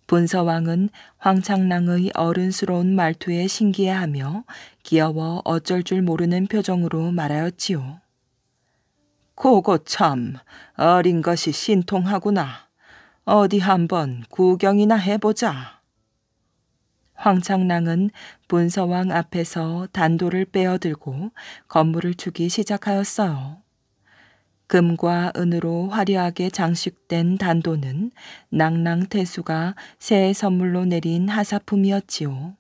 분서왕은 황창랑의 어른스러운 말투에 신기해하며 귀여워 어쩔 줄 모르는 표정으로 말하였지요. 고거 참 어린 것이 신통하구나. 어디 한번 구경이나 해보자. 황창랑은 분서왕 앞에서 단도를 빼어들고 건물을 주기 시작하였어요. 금과 은으로 화려하게 장식된 단도는 낭랑태수가 새해 선물로 내린 하사품이었지요.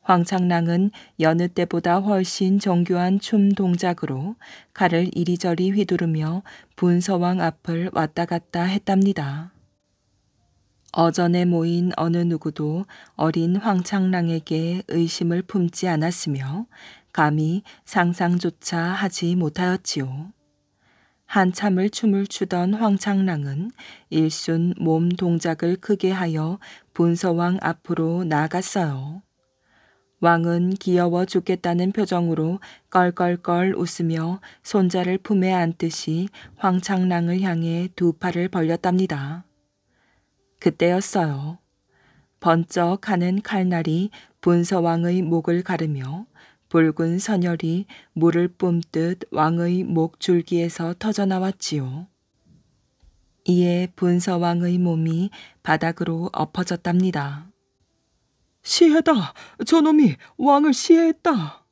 황창랑은 여느 때보다 훨씬 정교한 춤 동작으로 칼을 이리저리 휘두르며 분서왕 앞을 왔다 갔다 했답니다. 어전에 모인 어느 누구도 어린 황창랑에게 의심을 품지 않았으며 감히 상상조차 하지 못하였지요. 한참을 춤을 추던 황창랑은 일순 몸 동작을 크게 하여 분서왕 앞으로 나아갔어요. 왕은 귀여워 죽겠다는 표정으로 껄껄껄 웃으며 손자를 품에 안듯이 황창랑을 향해 두 팔을 벌렸답니다. 그때였어요. 번쩍하는 칼날이 분서왕의 목을 가르며 붉은 선혈이 물을 뿜듯 왕의 목 줄기에서 터져나왔지요. 이에 분서왕의 몸이 바닥으로 엎어졌답니다. 시해다! 저놈이 왕을 시해했다!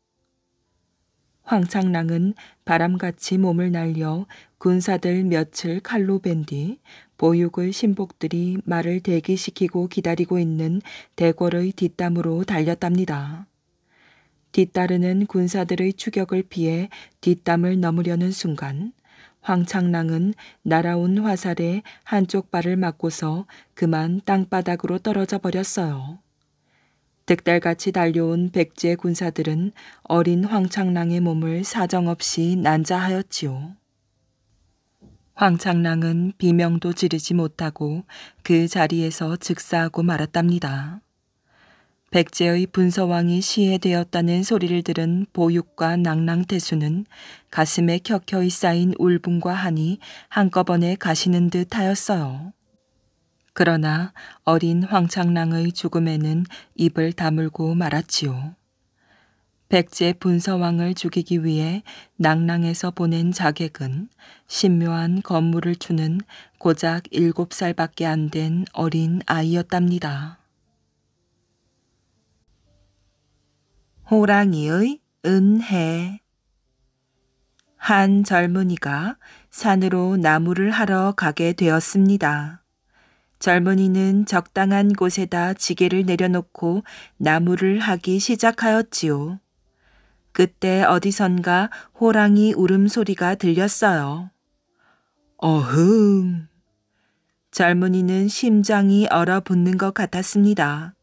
황창랑은 바람같이 몸을 날려 군사들 몇을 칼로 벤 뒤 보육의 신복들이 말을 대기시키고 기다리고 있는 대궐의 뒷담으로 달렸답니다. 뒤따르는 군사들의 추격을 피해 뒷담을 넘으려는 순간 황창랑은 날아온 화살에 한쪽 발을 맞고서 그만 땅바닥으로 떨어져 버렸어요. 득달같이 달려온 백제 군사들은 어린 황창랑의 몸을 사정없이 난자하였지요. 황창랑은 비명도 지르지 못하고 그 자리에서 즉사하고 말았답니다. 백제의 분서왕이 시해되었다는 소리를 들은 보육과 낭랑태수는 가슴에 켜켜이 쌓인 울분과 한이 한꺼번에 가시는 듯 하였어요. 그러나 어린 황창랑의 죽음에는 입을 다물고 말았지요. 백제 분서왕을 죽이기 위해 낭랑에서 보낸 자객은 신묘한 건물을 추는 고작 7살밖에 안 된 어린 아이였답니다. 호랑이의 은혜. 한 젊은이가 산으로 나무를 하러 가게 되었습니다. 젊은이는 적당한 곳에다 지게를 내려놓고 나무를 하기 시작하였지요. 그때 어디선가 호랑이 울음소리가 들렸어요. 어흥. 젊은이는 심장이 얼어붙는 것 같았습니다.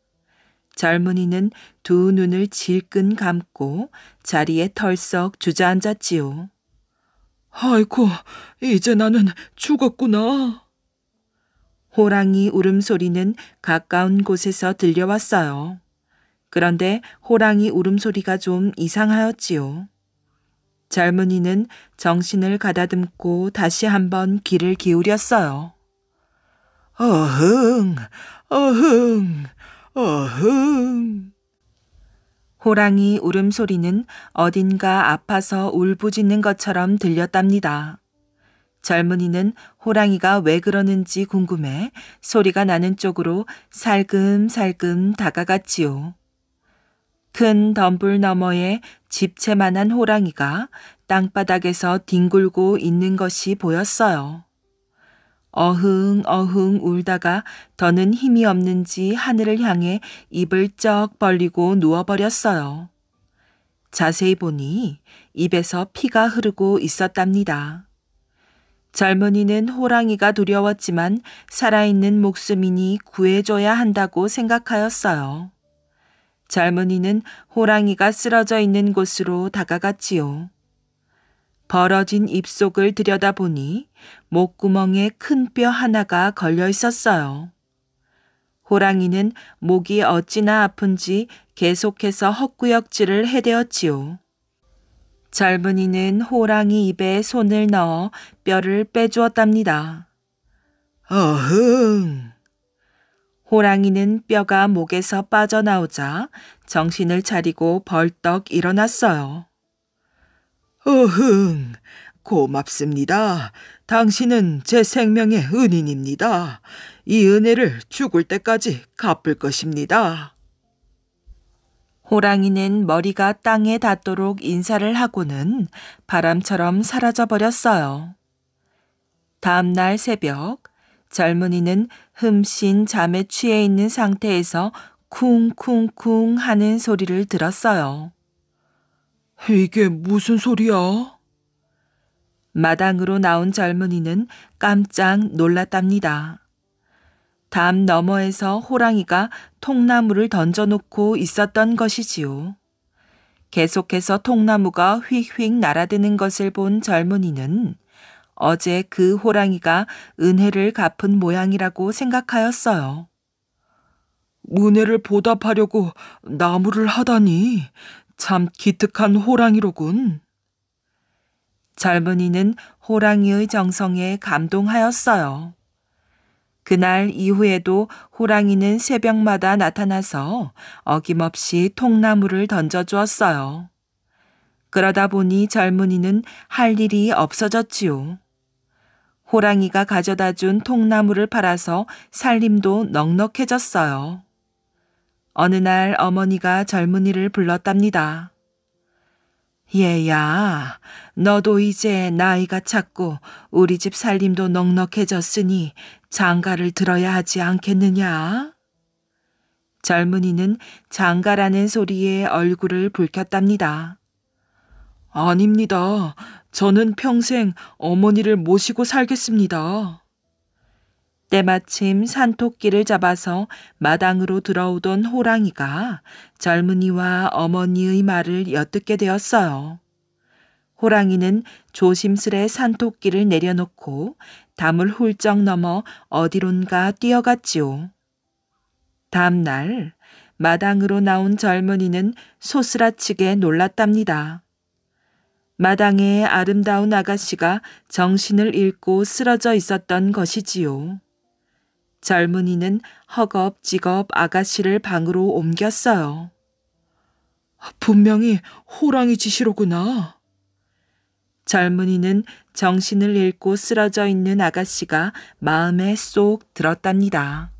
젊은이는 두 눈을 질끈 감고 자리에 털썩 주저앉았지요. 아이고, 이제 나는 죽었구나. 호랑이 울음소리는 가까운 곳에서 들려왔어요. 그런데 호랑이 울음소리가 좀 이상하였지요. 젊은이는 정신을 가다듬고 다시 한번 귀를 기울였어요. 어흥, 어흥, 어흥. 호랑이 울음소리는 어딘가 아파서 울부짖는 것처럼 들렸답니다. 젊은이는 호랑이가 왜 그러는지 궁금해 소리가 나는 쪽으로 살금살금 다가갔지요. 큰 덤불 너머에 집채만한 호랑이가 땅바닥에서 뒹굴고 있는 것이 보였어요. 어흥 어흥 울다가 더는 힘이 없는지 하늘을 향해 입을 쩍 벌리고 누워버렸어요. 자세히 보니 입에서 피가 흐르고 있었답니다. 젊은이는 호랑이가 두려웠지만 살아있는 목숨이니 구해줘야 한다고 생각하였어요. 젊은이는 호랑이가 쓰러져 있는 곳으로 다가갔지요. 벌어진 입속을 들여다보니 목구멍에 큰 뼈 하나가 걸려 있었어요. 호랑이는 목이 어찌나 아픈지 계속해서 헛구역질을 해대었지요. 젊은이는 호랑이 입에 손을 넣어 뼈를 빼주었답니다. 어흥! 호랑이는 뼈가 목에서 빠져나오자 정신을 차리고 벌떡 일어났어요. 어흥! 고맙습니다. 당신은 제 생명의 은인입니다. 이 은혜를 죽을 때까지 갚을 것입니다. 호랑이는 머리가 땅에 닿도록 인사를 하고는 바람처럼 사라져버렸어요. 다음 날 새벽, 젊은이는 흠씬 잠에 취해 있는 상태에서 쿵쿵쿵 하는 소리를 들었어요. 이게 무슨 소리야? 마당으로 나온 젊은이는 깜짝 놀랐답니다. 담 너머에서 호랑이가 통나무를 던져놓고 있었던 것이지요. 계속해서 통나무가 휙휙 날아드는 것을 본 젊은이는 어제 그 호랑이가 은혜를 갚은 모양이라고 생각하였어요. 은혜를 보답하려고 나무를 하다니 참 기특한 호랑이로군. 젊은이는 호랑이의 정성에 감동하였어요. 그날 이후에도 호랑이는 새벽마다 나타나서 어김없이 통나무를 던져주었어요. 그러다 보니 젊은이는 할 일이 없어졌지요. 호랑이가 가져다 준 통나무를 팔아서 살림도 넉넉해졌어요. 어느 날 어머니가 젊은이를 불렀답니다. 얘야, 너도 이제 나이가 찼고 우리 집 살림도 넉넉해졌으니 장가를 들어야 하지 않겠느냐? 젊은이는 장가라는 소리에 얼굴을 붉혔답니다. 아닙니다. 저는 평생 어머니를 모시고 살겠습니다. 때마침 산토끼를 잡아서 마당으로 들어오던 호랑이가 젊은이와 어머니의 말을 엿듣게 되었어요. 호랑이는 조심스레 산토끼를 내려놓고 담을 훌쩍 넘어 어디론가 뛰어갔지요. 다음 날 마당으로 나온 젊은이는 소스라치게 놀랐답니다. 마당에 아름다운 아가씨가 정신을 잃고 쓰러져 있었던 것이지요. 젊은이는 허겁지겁 아가씨를 방으로 옮겼어요. 분명히 호랑이 짓이로구나. 젊은이는 정신을 잃고 쓰러져 있는 아가씨가 마음에 쏙 들었답니다.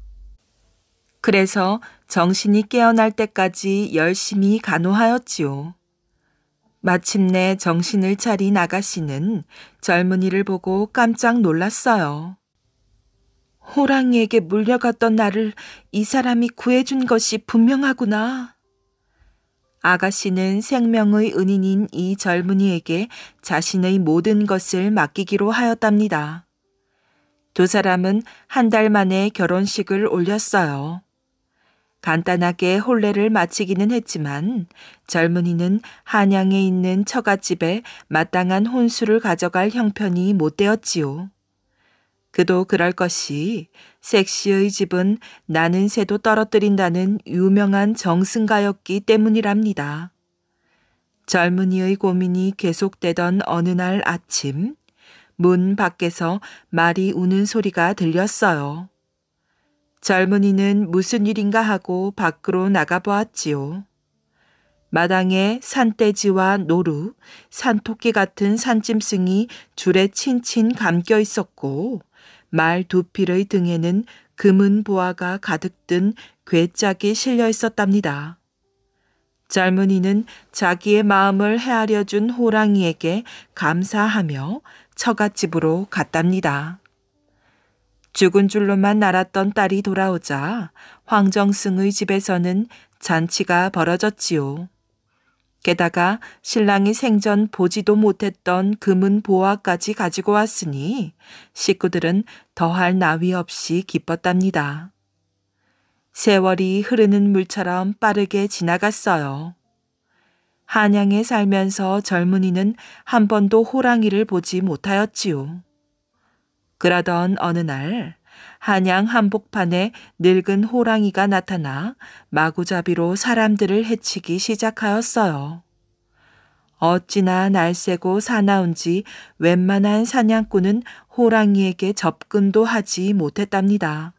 그래서 정신이 깨어날 때까지 열심히 간호하였지요. 마침내 정신을 차린 아가씨는 젊은이를 보고 깜짝 놀랐어요. 호랑이에게 물려갔던 나를 이 사람이 구해준 것이 분명하구나. 아가씨는 생명의 은인인 이 젊은이에게 자신의 모든 것을 맡기기로 하였답니다. 두 사람은 한 달 만에 결혼식을 올렸어요. 간단하게 혼례를 마치기는 했지만 젊은이는 한양에 있는 처갓집에 마땅한 혼수를 가져갈 형편이 못 되었지요. 그도 그럴 것이 색시의 집은 나는 새도 떨어뜨린다는 유명한 정승가였기 때문이랍니다. 젊은이의 고민이 계속되던 어느 날 아침, 문 밖에서 말이 우는 소리가 들렸어요. 젊은이는 무슨 일인가 하고 밖으로 나가보았지요. 마당에 산돼지와 노루, 산토끼 같은 산짐승이 줄에 친친 감겨 있었고 말 두 필의 등에는 금은 보화가 가득 든 괴짝이 실려 있었답니다. 젊은이는 자기의 마음을 헤아려 준 호랑이에게 감사하며 처갓집으로 갔답니다. 죽은 줄로만 날았던 딸이 돌아오자 황정승의 집에서는 잔치가 벌어졌지요. 게다가 신랑이 생전 보지도 못했던 금은 보화까지 가지고 왔으니 식구들은 더할 나위 없이 기뻤답니다. 세월이 흐르는 물처럼 빠르게 지나갔어요. 한양에 살면서 젊은이는 한 번도 호랑이를 보지 못하였지요. 그러던 어느 날 한양 한복판에 늙은 호랑이가 나타나 마구잡이로 사람들을 해치기 시작하였어요. 어찌나 날쌔고 사나운지 웬만한 사냥꾼은 호랑이에게 접근도 하지 못했답니다.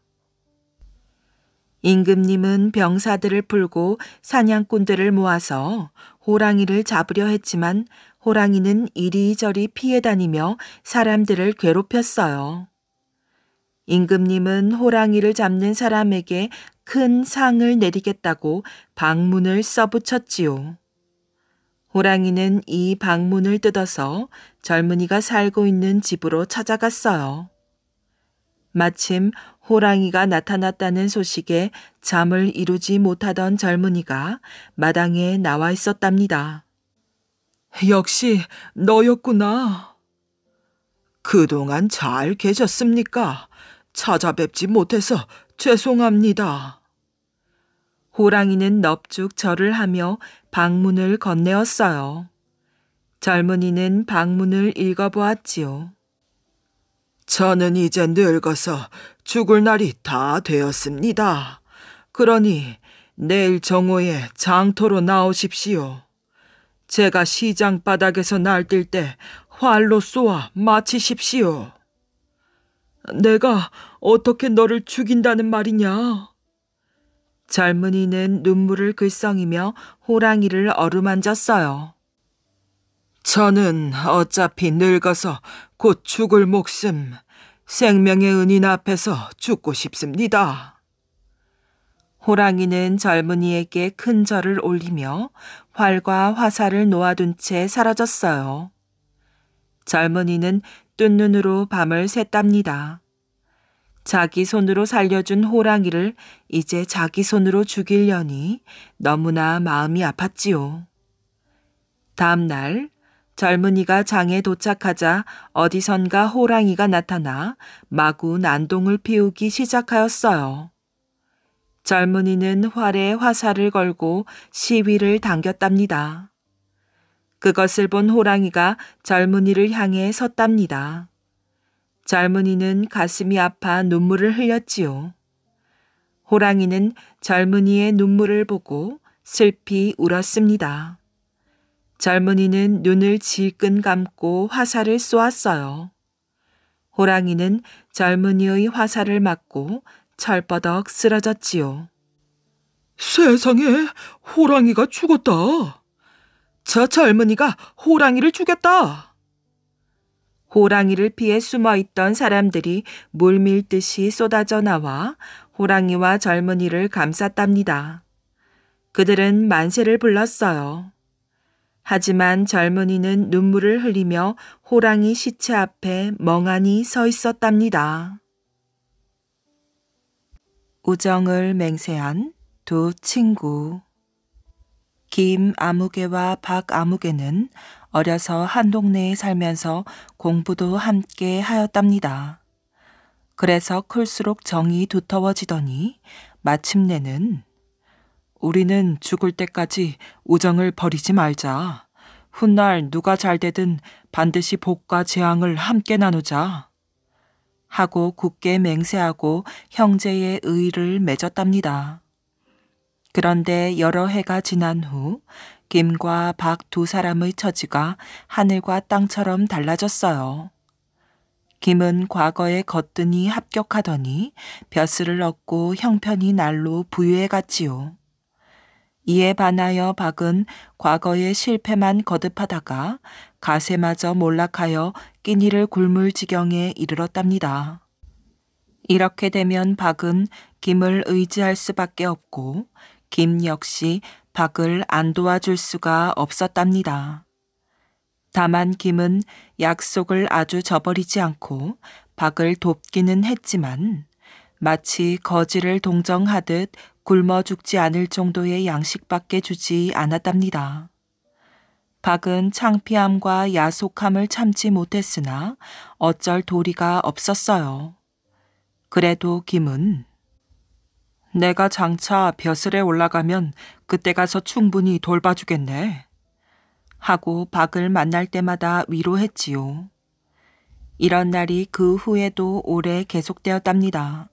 임금님은 병사들을 풀고 사냥꾼들을 모아서 호랑이를 잡으려 했지만 호랑이는 이리저리 피해 다니며 사람들을 괴롭혔어요. 임금님은 호랑이를 잡는 사람에게 큰 상을 내리겠다고 방문을 써붙였지요. 호랑이는 이 방문을 뜯어서 젊은이가 살고 있는 집으로 찾아갔어요. 마침 호랑이가 나타났다는 소식에 잠을 이루지 못하던 젊은이가 마당에 나와 있었답니다. 역시 너였구나. 그동안 잘 계셨습니까? 찾아뵙지 못해서 죄송합니다. 호랑이는 넙죽 절을 하며 방문을 건네었어요. 젊은이는 방문을 읽어보았지요. 저는 이제 늙어서 죽을 날이 다 되었습니다. 그러니 내일 정오에 장터로 나오십시오. 제가 시장 바닥에서 날뛸 때 활로 쏘아 마치십시오. 내가 어떻게 너를 죽인다는 말이냐? 젊은이는 눈물을 글썽이며 호랑이를 어루만졌어요. 저는 어차피 늙어서 곧 죽을 목숨, 생명의 은인 앞에서 죽고 싶습니다. 호랑이는 젊은이에게 큰 절을 올리며 활과 화살을 놓아둔 채 사라졌어요. 젊은이는 뜬 눈으로 밤을 샜답니다. 자기 손으로 살려준 호랑이를 이제 자기 손으로 죽이려니 너무나 마음이 아팠지요. 다음 날 젊은이가 장에 도착하자 어디선가 호랑이가 나타나 마구 난동을 피우기 시작하였어요. 젊은이는 활에 화살을 걸고 시위를 당겼답니다. 그것을 본 호랑이가 젊은이를 향해 섰답니다. 젊은이는 가슴이 아파 눈물을 흘렸지요. 호랑이는 젊은이의 눈물을 보고 슬피 울었습니다. 젊은이는 눈을 질끈 감고 화살을 쏘았어요. 호랑이는 젊은이의 화살을 맞고 철버덕 쓰러졌지요. 세상에, 호랑이가 죽었다. 저 젊은이가 호랑이를 죽였다. 호랑이를 피해 숨어있던 사람들이 물밀듯이 쏟아져 나와 호랑이와 젊은이를 감쌌답니다. 그들은 만세를 불렀어요. 하지만 젊은이는 눈물을 흘리며 호랑이 시체 앞에 멍하니 서 있었답니다. 우정을 맹세한 두 친구. 김아무개와 박아무개는 어려서 한 동네에 살면서 공부도 함께 하였답니다. 그래서 클수록 정이 두터워지더니 마침내는 우리는 죽을 때까지 우정을 버리지 말자. 훗날 누가 잘 되든 반드시 복과 재앙을 함께 나누자. 하고 굳게 맹세하고 형제의 의를 맺었답니다. 그런데 여러 해가 지난 후 김과 박 두 사람의 처지가 하늘과 땅처럼 달라졌어요. 김은 과거에 거뜬히 합격하더니 벼슬을 얻고 형편이 날로 부유해 갔지요. 이에 반하여 박은 과거의 실패만 거듭하다가 가세마저 몰락하여 끼니를 굶을 지경에 이르렀답니다. 이렇게 되면 박은 김을 의지할 수밖에 없고 김 역시 박을 안 도와줄 수가 없었답니다. 다만 김은 약속을 아주 저버리지 않고 박을 돕기는 했지만 마치 거지를 동정하듯 굶어 죽지 않을 정도의 양식밖에 주지 않았답니다. 박은 창피함과 야속함을 참지 못했으나 어쩔 도리가 없었어요. 그래도 김은 내가 장차 벼슬에 올라가면 그때 가서 충분히 돌봐주겠네. 하고 박을 만날 때마다 위로했지요. 이런 날이 그 후에도 오래 계속되었답니다.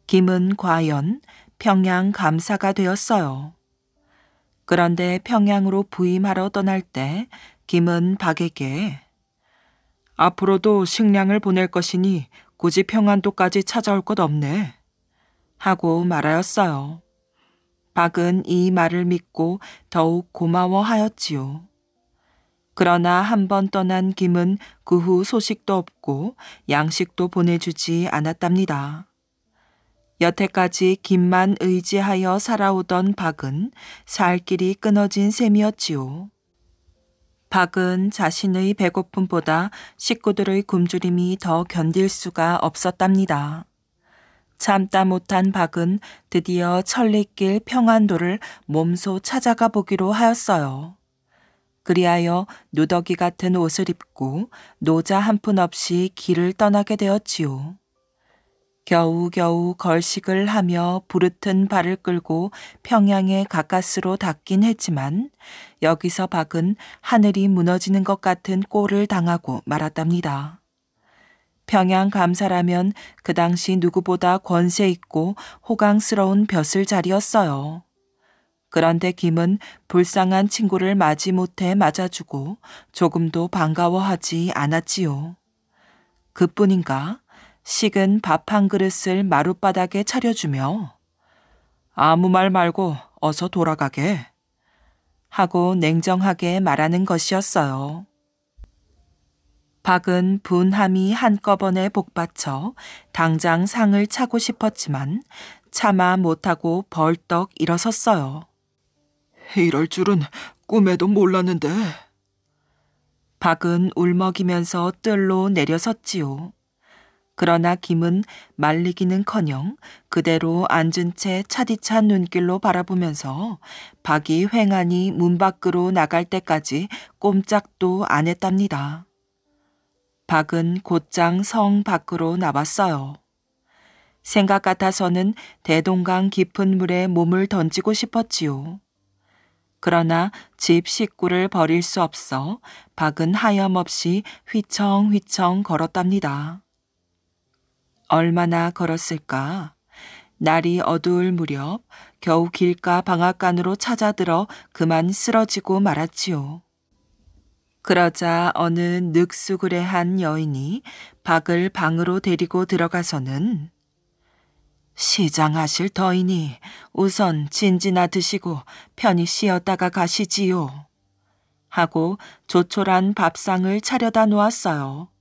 김은 과연 평양 감사가 되었어요. 그런데 평양으로 부임하러 떠날 때 김은 박에게 앞으로도 식량을 보낼 것이니 굳이 평안도까지 찾아올 것 없네. 하고 말하였어요. 박은 이 말을 믿고 더욱 고마워하였지요. 그러나 한 번 떠난 김은 그 후 소식도 없고 양식도 보내주지 않았답니다. 여태까지 김만 의지하여 살아오던 박은 살 길이 끊어진 셈이었지요. 박은 자신의 배고픔보다 식구들의 굶주림이 더 견딜 수가 없었답니다. 참다 못한 박은 드디어 천리길 평안도를 몸소 찾아가 보기로 하였어요. 그리하여 누더기 같은 옷을 입고 노자 한 푼 없이 길을 떠나게 되었지요. 겨우겨우 걸식을 하며 부르튼 발을 끌고 평양에 가까스로 닿긴 했지만 여기서 박은 하늘이 무너지는 것 같은 꼴을 당하고 말았답니다. 평양 감사라면 그 당시 누구보다 권세 있고 호강스러운 벼슬자리였어요. 그런데 김은 불쌍한 친구를 마지못해 맞아주고 조금도 반가워하지 않았지요. 그뿐인가 식은 밥 한 그릇을 마룻바닥에 차려주며 아무 말 말고 어서 돌아가게 하고 냉정하게 말하는 것이었어요. 박은 분함이 한꺼번에 복받쳐 당장 상을 차고 싶었지만 차마 못하고 벌떡 일어섰어요. 이럴 줄은 꿈에도 몰랐는데. 박은 울먹이면서 뜰로 내려섰지요. 그러나 김은 말리기는커녕 그대로 앉은 채 차디찬 눈길로 바라보면서 박이 횡하니 문 밖으로 나갈 때까지 꼼짝도 안 했답니다. 박은 곧장 성 밖으로 나왔어요. 생각 같아서는 대동강 깊은 물에 몸을 던지고 싶었지요. 그러나 집 식구를 버릴 수 없어 박은 하염없이 휘청휘청 걸었답니다. 얼마나 걸었을까? 날이 어두울 무렵 겨우 길가 방앗간으로 찾아들어 그만 쓰러지고 말았지요. 그러자 어느 늑수그레한 여인이 박을 방으로 데리고 들어가서는 시장하실 터이니 우선 진지나 드시고 편히 쉬었다가 가시지요. 하고 조촐한 밥상을 차려다 놓았어요.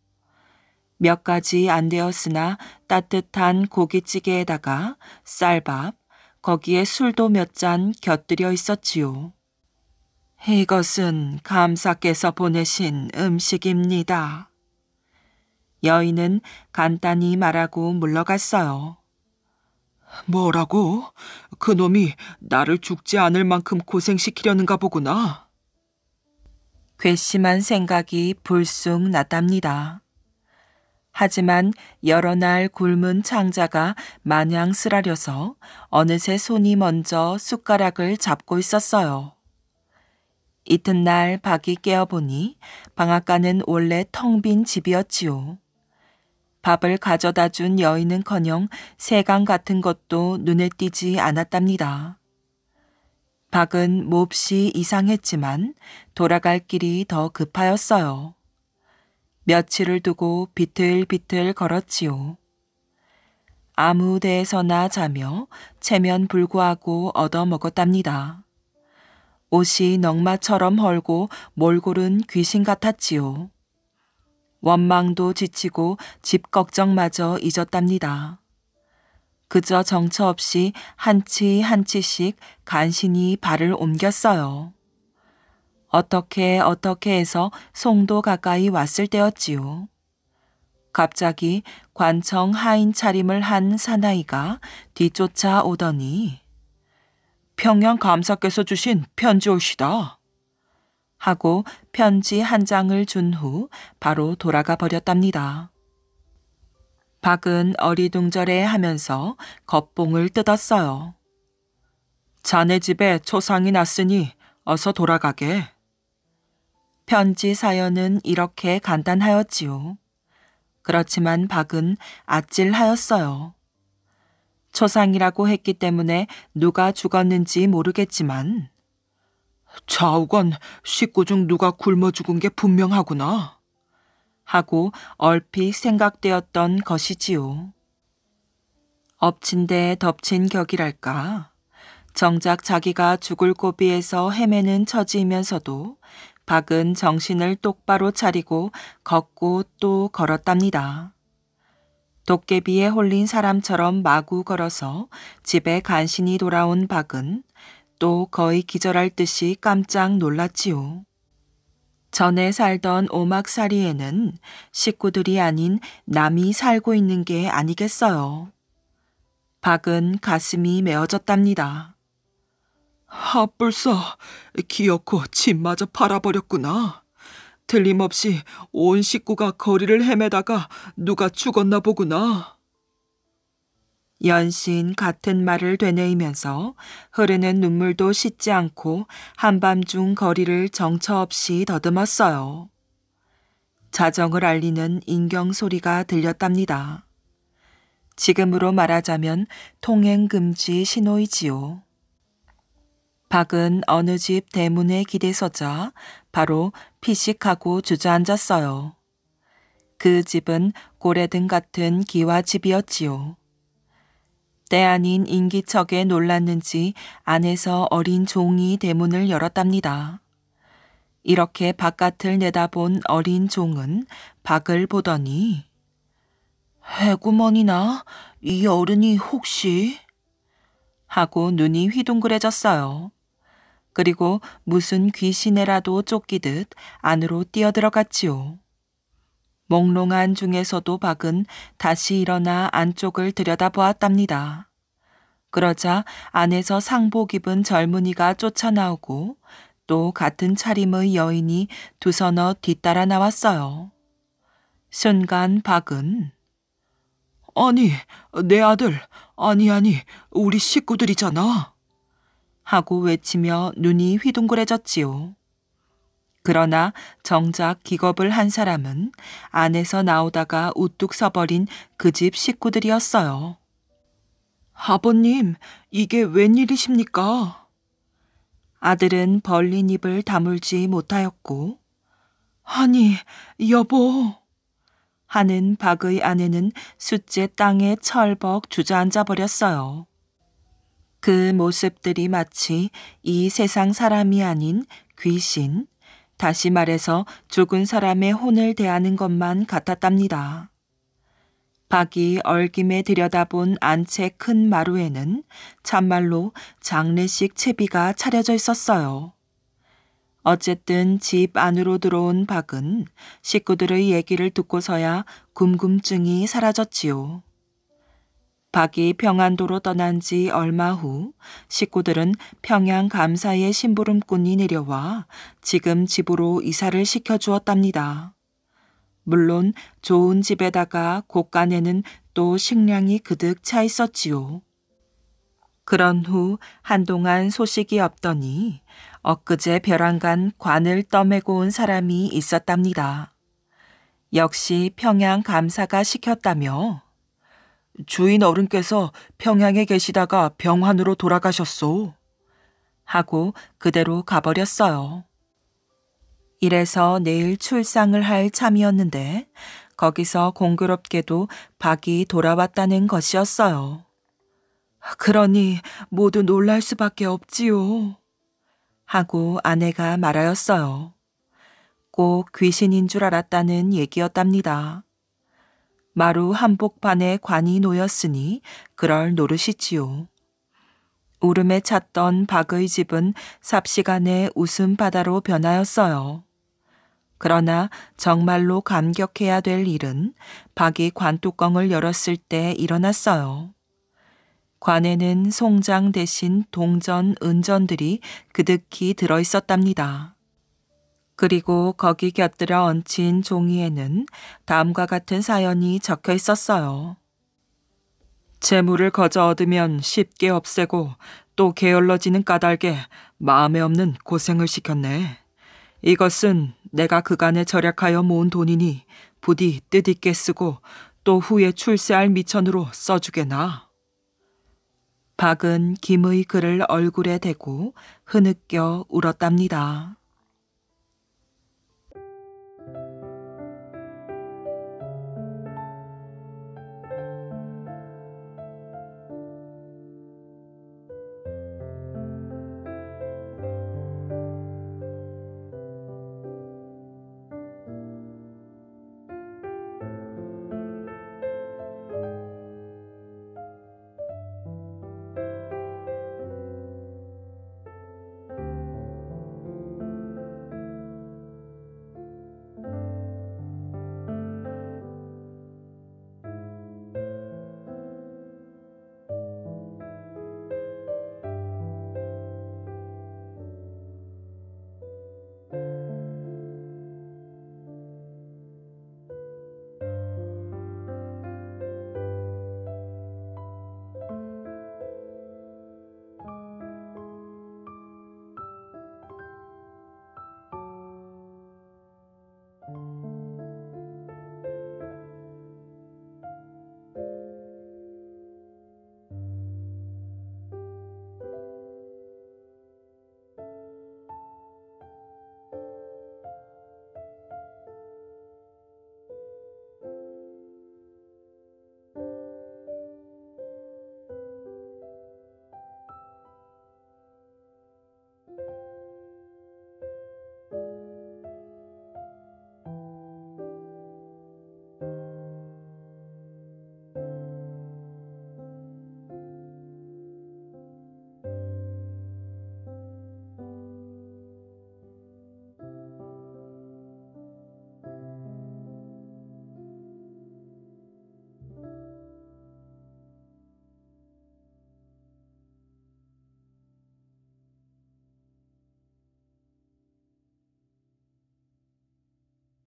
몇 가지 안 되었으나 따뜻한 고깃찌개에다가 쌀밥, 거기에 술도 몇 잔 곁들여 있었지요. 이것은 감사께서 보내신 음식입니다. 여인은 간단히 말하고 물러갔어요. 뭐라고? 그놈이 나를 죽지 않을 만큼 고생시키려는가 보구나. 괘씸한 생각이 불쑥 났답니다. 하지만 여러 날 굶은 창자가 마냥 쓰라려서 어느새 손이 먼저 숟가락을 잡고 있었어요. 이튿날 박이 깨어보니 방앗간은 원래 텅 빈 집이었지요. 밥을 가져다 준 여인은커녕 새강 같은 것도 눈에 띄지 않았답니다. 박은 몹시 이상했지만 돌아갈 길이 더 급하였어요. 며칠을 두고 비틀비틀 걸었지요. 아무 데에서나 자며 체면불구하고 얻어먹었답니다. 옷이 넝마처럼 헐고 몰골은 귀신 같았지요. 원망도 지치고 집 걱정마저 잊었답니다. 그저 정처 없이 한치 한치씩 간신히 발을 옮겼어요. 어떻게 해서 송도 가까이 왔을 때였지요. 갑자기 관청 하인 차림을 한 사나이가 뒤쫓아 오더니 평양 감사께서 주신 편지올시다 하고 편지 한 장을 준 후 바로 돌아가 버렸답니다. 박은 어리둥절해 하면서 겉봉을 뜯었어요. 자네 집에 초상이 났으니 어서 돌아가게. 편지 사연은 이렇게 간단하였지요. 그렇지만 박은 아찔하였어요. 초상이라고 했기 때문에 누가 죽었는지 모르겠지만 좌우간 식구 중 누가 굶어 죽은 게 분명하구나. 하고 얼핏 생각되었던 것이지요. 엎친 데 덮친 격이랄까. 정작 자기가 죽을 고비에서 헤매는 처지이면서도 박은 정신을 똑바로 차리고 걷고 또 걸었답니다. 도깨비에 홀린 사람처럼 마구 걸어서 집에 간신히 돌아온 박은 또 거의 기절할 듯이 깜짝 놀랐지요. 전에 살던 오막살이에는 식구들이 아닌 남이 살고 있는 게 아니겠어요. 박은 가슴이 메어졌답니다. 핫불싸, 기어코 집마저 팔아버렸구나. 틀림없이 온 식구가 거리를 헤매다가 누가 죽었나 보구나. 연신 같은 말을 되뇌이면서 흐르는 눈물도 씻지 않고 한밤중 거리를 정처 없이 더듬었어요. 자정을 알리는 인경 소리가 들렸답니다. 지금으로 말하자면 통행금지 신호이지요. 박은 어느 집 대문에 기대서자 바로 피식하고 주저앉았어요. 그 집은 고래등 같은 기와집이었지요. 때 아닌 인기척에 놀랐는지 안에서 어린 종이 대문을 열었답니다. 이렇게 바깥을 내다본 어린 종은 박을 보더니 해구머니나 이 어른이 혹시 하고 눈이 휘둥그레졌어요. 그리고 무슨 귀신에라도 쫓기듯 안으로 뛰어들어갔지요. 몽롱한 중에서도 박은 다시 일어나 안쪽을 들여다보았답니다. 그러자 안에서 상복 입은 젊은이가 쫓아나오고 또 같은 차림의 여인이 두 서너 뒤따라 나왔어요. 순간 박은 아니, 내 아들, 아니, 우리 식구들이잖아. 하고 외치며 눈이 휘둥그레졌지요. 그러나 정작 기겁을 한 사람은 안에서 나오다가 우뚝 서버린 그 집 식구들이었어요. 아버님, 이게 웬일이십니까? 아들은 벌린 입을 다물지 못하였고 아니, 여보 하는 박의 아내는 숫째 땅에 철벅 주저앉아 버렸어요. 그 모습들이 마치 이 세상 사람이 아닌 귀신, 다시 말해서 죽은 사람의 혼을 대하는 것만 같았답니다. 박이 얼김에 들여다본 안채 큰 마루에는 참말로 장례식 채비가 차려져 있었어요. 어쨌든 집 안으로 들어온 박은 식구들의 얘기를 듣고서야 궁금증이 사라졌지요. 박이 평안도로 떠난 지 얼마 후 식구들은 평양 감사의 심부름꾼이 내려와 지금 집으로 이사를 시켜주었답니다. 물론 좋은 집에다가 곳간에는 또 식량이 그득 차 있었지요. 그런 후 한동안 소식이 없더니 엊그제 벼랑간 관을 떠매고 온 사람이 있었답니다. 역시 평양 감사가 시켰다며 주인 어른께서 평양에 계시다가 병환으로 돌아가셨소. 하고 그대로 가버렸어요. 이래서 내일 출상을 할 참이었는데 거기서 공교롭게도 박이 돌아왔다는 것이었어요. 그러니 모두 놀랄 수밖에 없지요. 하고 아내가 말하였어요. 꼭 귀신인 줄 알았다는 얘기였답니다. 마루 한복판에 관이 놓였으니 그럴 노릇이지요. 울음에 찼던 박의 집은 삽시간에 웃음바다로 변하였어요. 그러나 정말로 감격해야 될 일은 박이 관뚜껑을 열었을 때 일어났어요. 관에는 송장 대신 동전, 은전들이 그득히 들어있었답니다. 그리고 거기 곁들여 얹힌 종이에는 다음과 같은 사연이 적혀 있었어요. 재물을 거저 얻으면 쉽게 없애고 또 게을러지는 까닭에 마음에 없는 고생을 시켰네. 이것은 내가 그간에 절약하여 모은 돈이니 부디 뜻있게 쓰고 또 후에 출세할 미천으로 써주게나. 박은 김의 글을 얼굴에 대고 흐느껴 울었답니다.